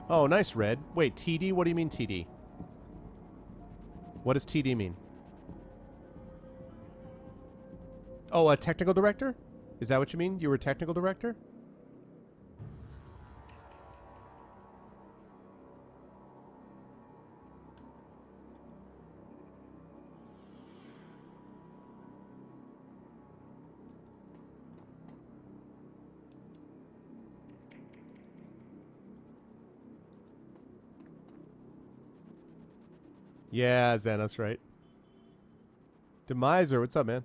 Oh, nice, Red. Wait, TD? What do you mean TD? What does TD mean? Oh, a technical director? Is that what you mean? You were a technical director? Yeah, Xanos, right. Demiser, what's up, man?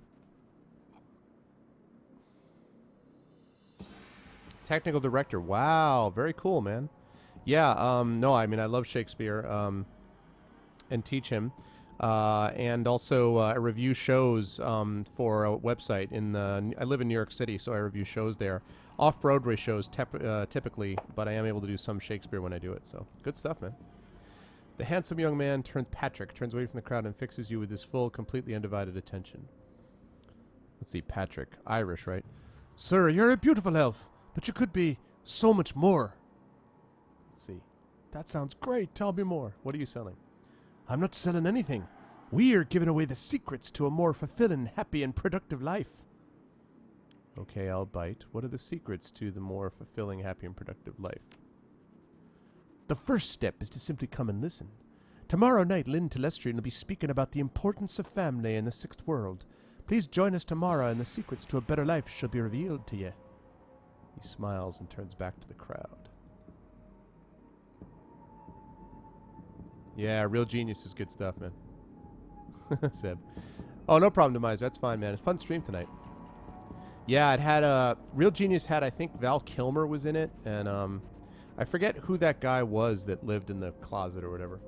Technical director. Wow, very cool, man. Yeah, no, I mean, I love Shakespeare, and teach him. And also, I review shows, for a website I live in New York City, so I review shows there. Off-Broadway shows, typically, but I am able to do some Shakespeare when I do it, so good stuff, man. The handsome young man Patrick turns away from the crowd and fixes you with his full, completely undivided attention. Let's see, Patrick. Irish, right? Sir, you're a beautiful elf, but you could be so much more. Let's see. That sounds great. Tell me more. What are you selling? I'm not selling anything. We are giving away the secrets to a more fulfilling, happy, and productive life. Okay, I'll bite. What are the secrets to the more fulfilling, happy, and productive life? The first step is to simply come and listen. Tomorrow night, Lynn Telestrian will be speaking about the importance of family in the sixth world. Please join us tomorrow and the secrets to a better life shall be revealed to you. He smiles and turns back to the crowd. Yeah, Real Genius is good stuff, man. Seb. Oh, no problem, Demiser. That's fine, man. It's a fun stream tonight. Yeah, it had Real Genius had, I think, Val Kilmer was in it, and I forget who that guy was that lived in the closet or whatever.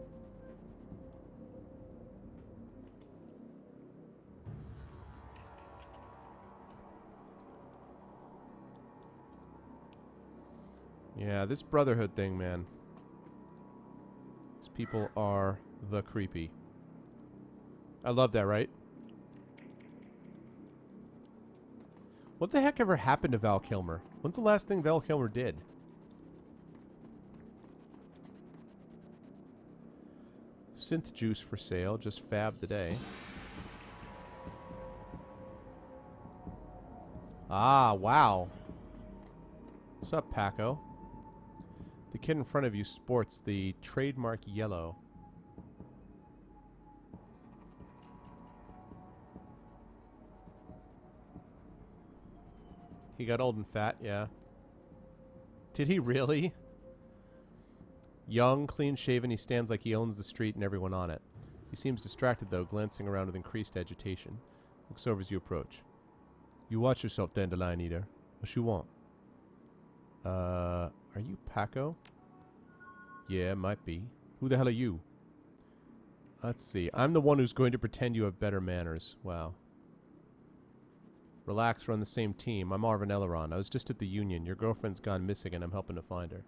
Yeah, this Brotherhood thing, man. These people are the creepy. I love that, right? What the heck ever happened to Val Kilmer? When's the last thing Val Kilmer did? Synth juice for sale, just fab today. Ah, wow. What's up, Paco? The kid in front of you sports the trademark yellow. He got old and fat, yeah. Did he really? Young, clean-shaven, he stands like he owns the street and everyone on it. He seems distracted, though, glancing around with increased agitation. Looks over as you approach. You watch yourself, Dandelion Eater. What you want? Are you Paco? Yeah, might be. Who the hell are you? Let's see. I'm the one who's going to pretend you have better manners. Wow. Relax, we're on the same team. I'm Arvan Eleron. I was just at the Union. Your girlfriend's gone missing and I'm helping to find her.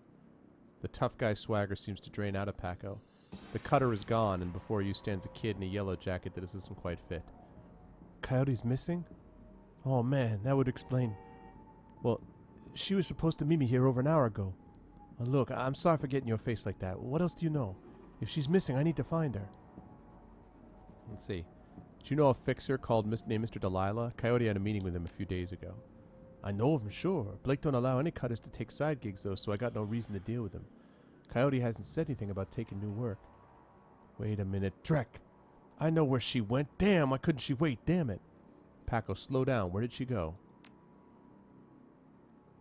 The tough guy swagger seems to drain out of Paco. The cutter is gone, and before you stands a kid in a yellow jacket that doesn't quite fit. Coyote's missing? Oh man, that would explain. Well, she was supposed to meet me here over an hour ago. Well, look, I'm sorry for getting your face like that. What else do you know? If she's missing, I need to find her. Let's see. Did you know a fixer named Mr. Delilah? Coyote had a meeting with him a few days ago. I know of him, sure. Blake don't allow any cutters to take side gigs, though, so I got no reason to deal with him. Coyote hasn't said anything about taking new work. Wait a minute. Drek! I know where she went. Damn, why couldn't she wait? Damn it. Paco, slow down. Where did she go?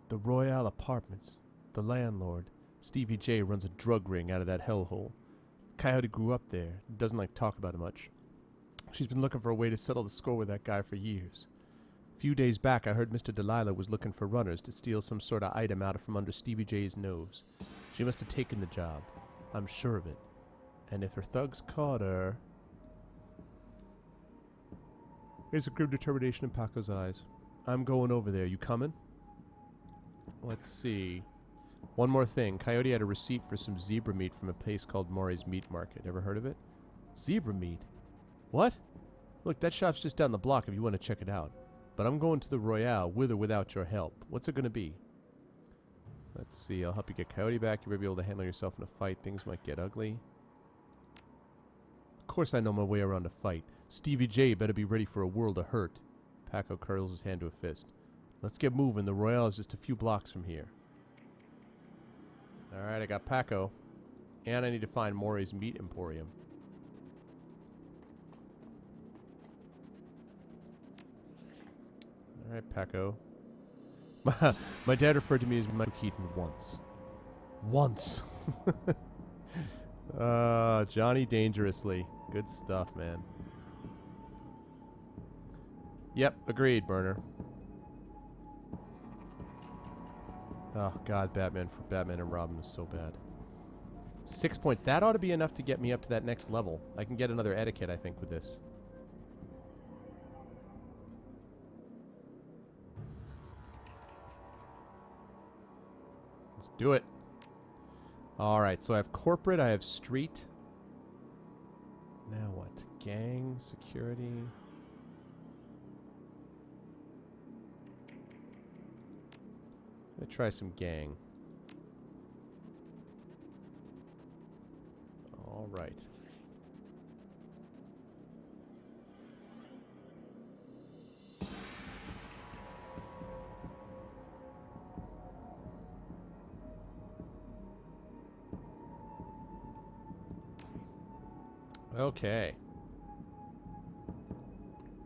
The Royale Apartments. The landlord, Stevie J, runs a drug ring out of that hellhole. Coyote grew up there. Doesn't like to talk about it much. She's been looking for a way to settle the score with that guy for years. A few days back, I heard Mr. Delilah was looking for runners to steal some sort of item out from under Stevie J's nose. She must have taken the job. I'm sure of it. And if her thugs caught her... There's a grim determination in Paco's eyes. I'm going over there. You coming? Let's see. One more thing. Coyote had a receipt for some zebra meat from a place called Maury's Meat Market. Ever heard of it? Zebra meat? What? Look, that shop's just down the block if you want to check it out. But I'm going to the Royale with or without your help. What's it going to be? Let's see. I'll help you get Coyote back. You may be able to handle yourself in a fight. Things might get ugly. Of course I know my way around a fight. Stevie J better be ready for a world of hurt. Paco curls his hand to a fist. Let's get moving. The Royale is just a few blocks from here. Alright, I got Paco. And I need to find Maury's Meat Emporium. Alright, Paco. My dad referred to me as Michael Keaton once. Once! Johnny Dangerously. Good stuff, man. Yep, agreed, Burner. Oh, God, Batman and Robin was so bad. 6 points. That ought to be enough to get me up to that next level. I can get another etiquette, I think, with this. Let's do it. Alright, so I have corporate, I have street. Now what? Gang, security. Let's try some gang. Alright. Okay.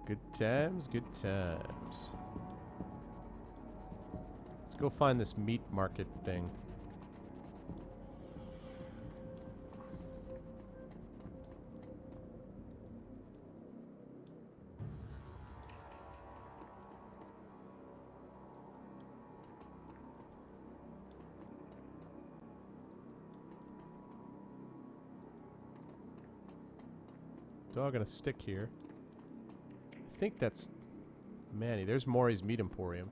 Good times, good times. Let's go find this meat market thing. Dog on a stick here. I think that's Manny. There's Maury's Meat Emporium.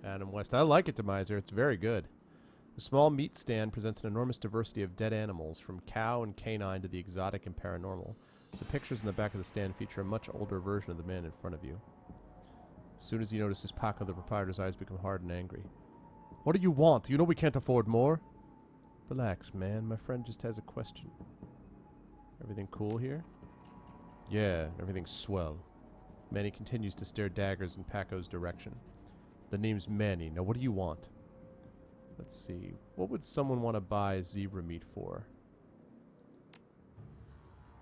Adam West. I like it, Demiser. It's very good. The small meat stand presents an enormous diversity of dead animals, from cow and canine to the exotic and paranormal. The pictures in the back of the stand feature a much older version of the man in front of you. As soon as he notices Paco, the proprietor's eyes become hard and angry. What do you want? You know we can't afford more. Relax, man. My friend just has a question. Everything cool here? Yeah, everything's swell. Manny continues to stare daggers in Paco's direction. The name's Manny. Now what do you want? Let's see. What would someone want to buy zebra meat for?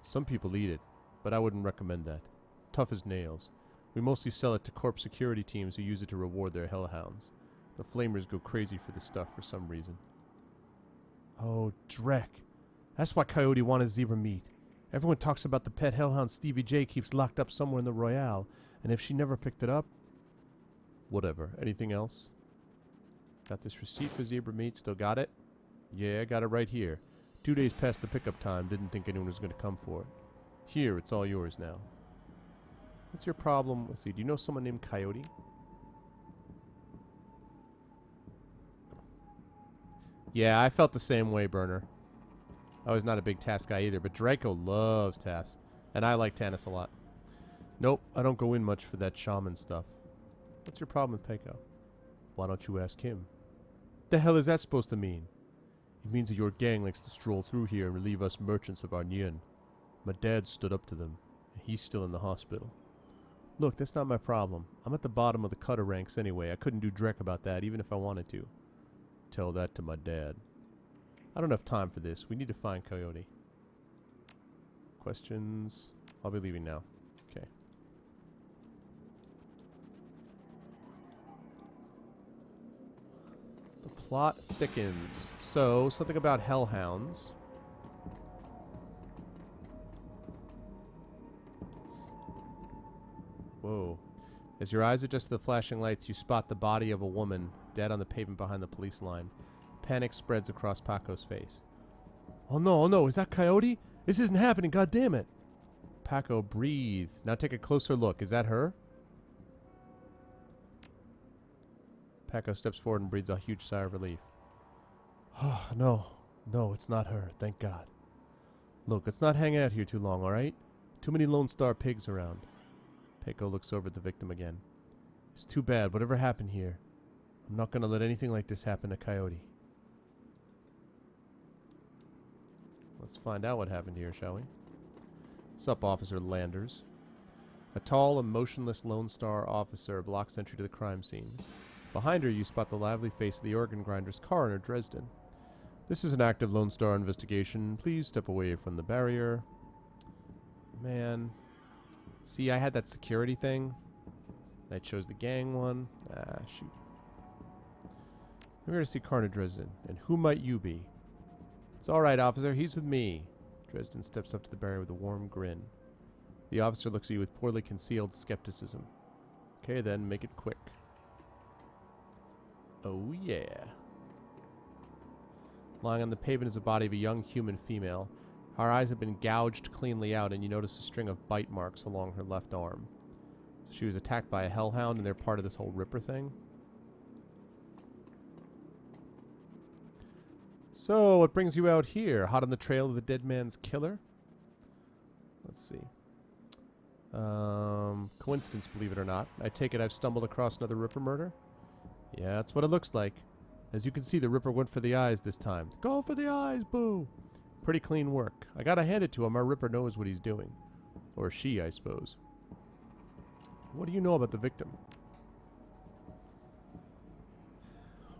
Some people eat it, but I wouldn't recommend that. Tough as nails. We mostly sell it to corp security teams who use it to reward their hellhounds. The flamers go crazy for this stuff for some reason. Oh, Drek. That's why Coyote wanted zebra meat. Everyone talks about the pet hellhound Stevie J keeps locked up somewhere in the Royale, and if she never picked it up... Whatever. Anything else? Got this receipt for zebra meat. Still got it? Yeah, I got it right here. 2 days past the pickup time. Didn't think anyone was going to come for it. Here, it's all yours now. What's your problem? Let's see. Do you know someone named Coyote? Yeah, I felt the same way, Burner. I was not a big Tass guy either, but Draco loves Tass. And I like Tannis a lot. Nope, I don't go in much for that shaman stuff. What's your problem with Paco? Why don't you ask him? The hell is that supposed to mean? It means that your gang likes to stroll through here and relieve us merchants of our yen. My dad stood up to them. He's still in the hospital. Look, that's not my problem. I'm at the bottom of the cutter ranks anyway. I couldn't do dreck about that, even if I wanted to. Tell that to my dad. I don't have time for this. We need to find Coyote. Questions? I'll be leaving now. Okay. The plot thickens. So, something about hellhounds. Whoa. As your eyes adjust to the flashing lights, you spot the body of a woman dead on the pavement behind the police line. Panic spreads across Paco's face. Oh no, is that Coyote? This isn't happening, goddammit. Paco, breathe. Now take a closer look. Is that her? Paco steps forward and breathes a huge sigh of relief. Oh, no, it's not her, thank God. Look, let's not hang out here too long, alright? Too many Lone Star pigs around. Paco looks over at the victim again. It's too bad, whatever happened here. I'm not gonna let anything like this happen to Coyote. Let's find out what happened here, shall we? What's up, Officer Landers? A tall and motionless Lone Star officer blocks entry to the crime scene. Behind her, you spot the lively face of the organ grinder's coroner, Dresden. This is an active Lone Star investigation. Please step away from the barrier. Man. See, I had that security thing. That shows the gang one. Ah, shoot. I'm here to see Coroner Dresden. And who might you be? It's alright, officer. He's with me. Dresden steps up to the barrier with a warm grin. The officer looks at you with poorly concealed skepticism. Okay, then, make it quick. Oh, yeah. Lying on the pavement is the body of a young human female. Her eyes have been gouged cleanly out, and you notice a string of bite marks along her left arm. So she was attacked by a hellhound, and they're part of this whole Ripper thing? So, what brings you out here? Hot on the trail of the dead man's killer? Let's see. Coincidence, believe it or not. I take it I've stumbled across another Ripper murder? Yeah, that's what it looks like. As you can see, the Ripper went for the eyes this time. Go for the eyes, boo! Pretty clean work. I gotta hand it to him. Our Ripper knows what he's doing. Or she, I suppose. What do you know about the victim?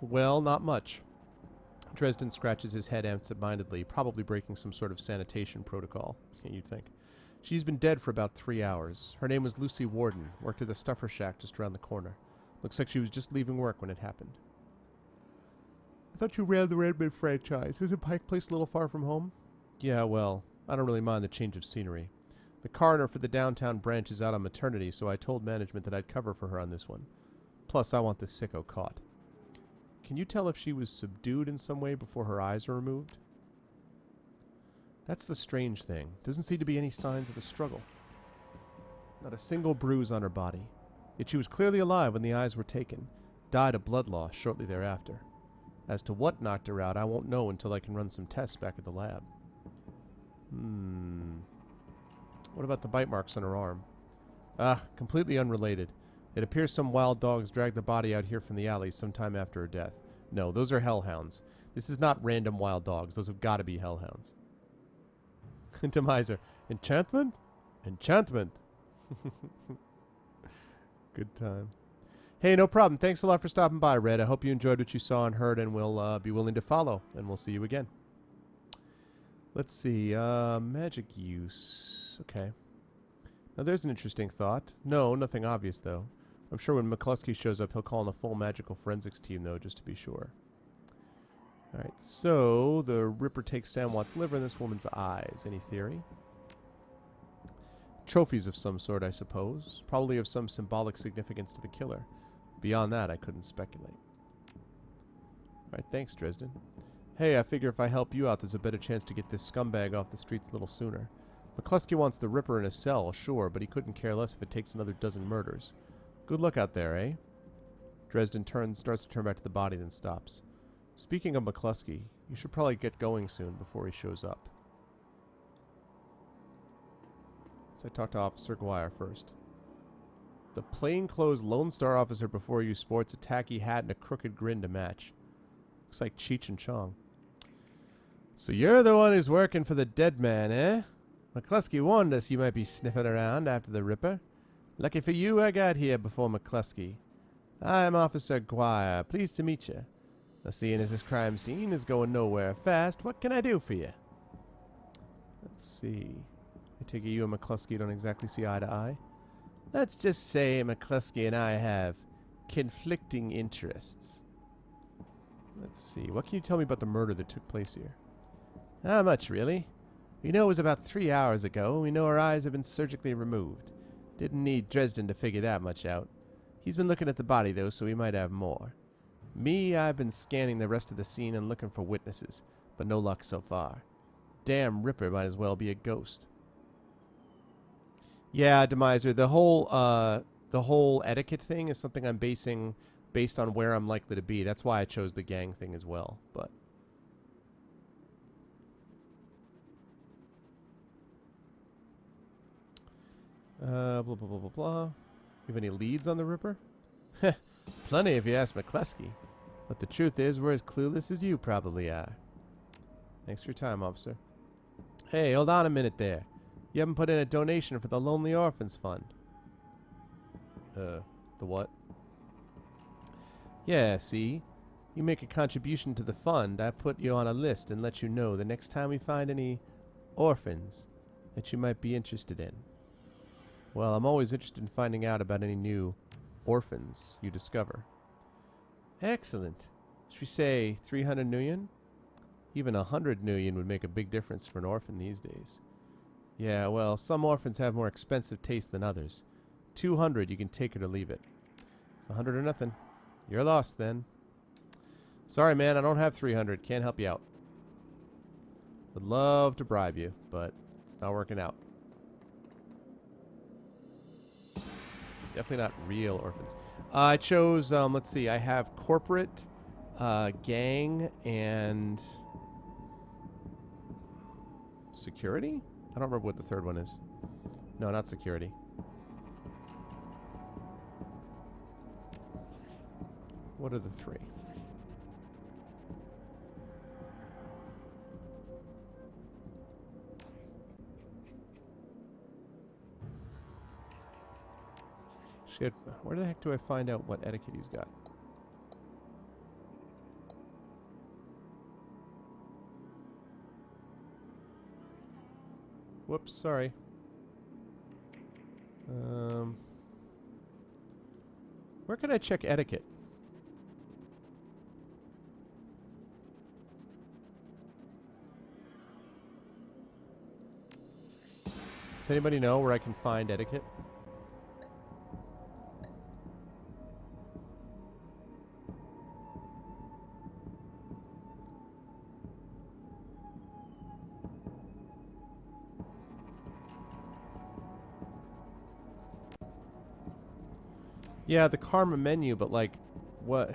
Well, not much. Dresden scratches his head absent-mindedly, probably breaking some sort of sanitation protocol, you'd think. She's been dead for about 3 hours. Her name was Lucy Warden, worked at the Stuffer Shack just around the corner. Looks like she was just leaving work when it happened. I thought you ran the Redmond franchise. Isn't Pike Place a little far from home? Yeah, well, I don't really mind the change of scenery. The coroner for the downtown branch is out on maternity, so I told management that I'd cover for her on this one. Plus, I want this sicko caught. Can you tell if she was subdued in some way before her eyes were removed? That's the strange thing. Doesn't seem to be any signs of a struggle. Not a single bruise on her body. Yet she was clearly alive when the eyes were taken. Died of blood loss shortly thereafter. As to what knocked her out, I won't know until I can run some tests back at the lab. What about the bite marks on her arm? Completely unrelated. It appears some wild dogs dragged the body out here from the alley sometime after her death. No, those are hellhounds. This is not random wild dogs. Those have got to be hellhounds. Demiser. Enchantment? Enchantment. Good time. Hey, no problem. Thanks a lot for stopping by, Red. I hope you enjoyed what you saw and heard and will be willing to follow. And we'll see you again. Let's see. Magic use. Okay. Now, there's an interesting thought. No, nothing obvious, though. I'm sure when McCluskey shows up, he'll call in a full magical forensics team, though, just to be sure. Alright, so the Ripper takes Sam Watt's liver and this woman's eyes. Any theory? Trophies of some sort, I suppose. Probably of some symbolic significance to the killer. Beyond that, I couldn't speculate. Alright, thanks, Dresden. Hey, I figure if I help you out, there's a better chance to get this scumbag off the streets a little sooner. McCluskey wants the Ripper in a cell, sure, but he couldn't care less if it takes another dozen murders. Good luck out there, eh? Dresden starts to turn back to the body, then stops. Speaking of McCluskey, you should probably get going soon before he shows up. So I talk to Officer Guire first. The plainclothes Lone Star officer before you sports a tacky hat and a crooked grin to match. Looks like Cheech and Chong. So you're the one who's working for the dead man, eh? McCluskey warned us you might be sniffing around after the Ripper. Lucky for you, I got here before McCluskey. I'm Officer Guire. Pleased to meet you. Now, seeing as this crime scene is going nowhere fast, what can I do for you? Let's see. I take it you and McCluskey don't exactly see eye to eye. Let's just say McCluskey and I have conflicting interests. Let's see. What can you tell me about the murder that took place here? Not much, really. We know it was about 3 hours ago. We know her eyes have been surgically removed. Didn't need Dresden to figure that much out. He's been looking at the body, though, so we might have more. Me, I've been scanning the rest of the scene and looking for witnesses, but no luck so far. Damn Ripper might as well be a ghost. Yeah, Demiser, the whole etiquette thing is something I'm based on where I'm likely to be. That's why I chose the gang thing as well, but... blah, blah, blah, blah, blah. You have any leads on the Ripper? Heh, plenty if you ask McCluskey. But the truth is, we're as clueless as you probably are. Thanks for your time, officer. Hey, hold on a minute there. You haven't put in a donation for the Lonely Orphans Fund. The what? Yeah, see? You make a contribution to the fund, I put you on a list and let you know the next time we find any orphans that you might be interested in. Well, I'm always interested in finding out about any new orphans you discover. Excellent. Should we say 300 million? Even 100 million would make a big difference for an orphan these days. Yeah, well, some orphans have more expensive taste than others. 200, you can take it or leave it. It's 100 or nothing. You're lost then. Sorry, man, I don't have 300. Can't help you out. Would love to bribe you, but it's not working out. Definitely not real orphans. I chose, let's see, I have corporate, gang, and security? I don't remember what the third one is. No, not security. What are the three? Shit, where the heck do I find out what etiquette he's got? Whoops, sorry. Where can I check etiquette? Does anybody know where I can find etiquette? Yeah, the karma menu, but like, what?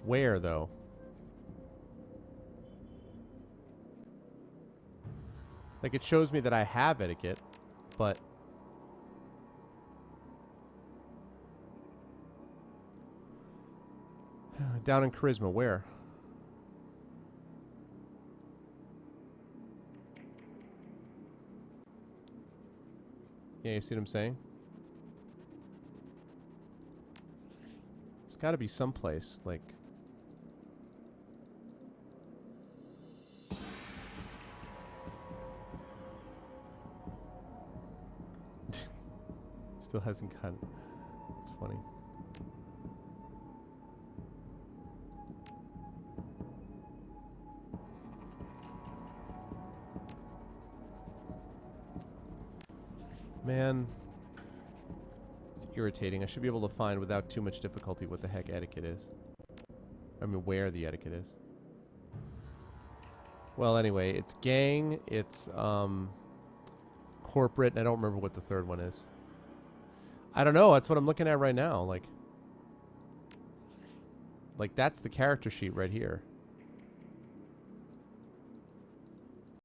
Where, though? Like, it shows me that I have etiquette, but... Down in charisma, where? Yeah, you see what I'm saying? There's got to be someplace, like... Still hasn't got it. It's funny. Man, it's irritating. I should be able to find without too much difficulty what the heck etiquette is. I mean, where the etiquette is. Well, anyway, it's gang, it's corporate, and I don't remember what the third one is. I don't know, that's what I'm looking at right now, like that's the character sheet right here.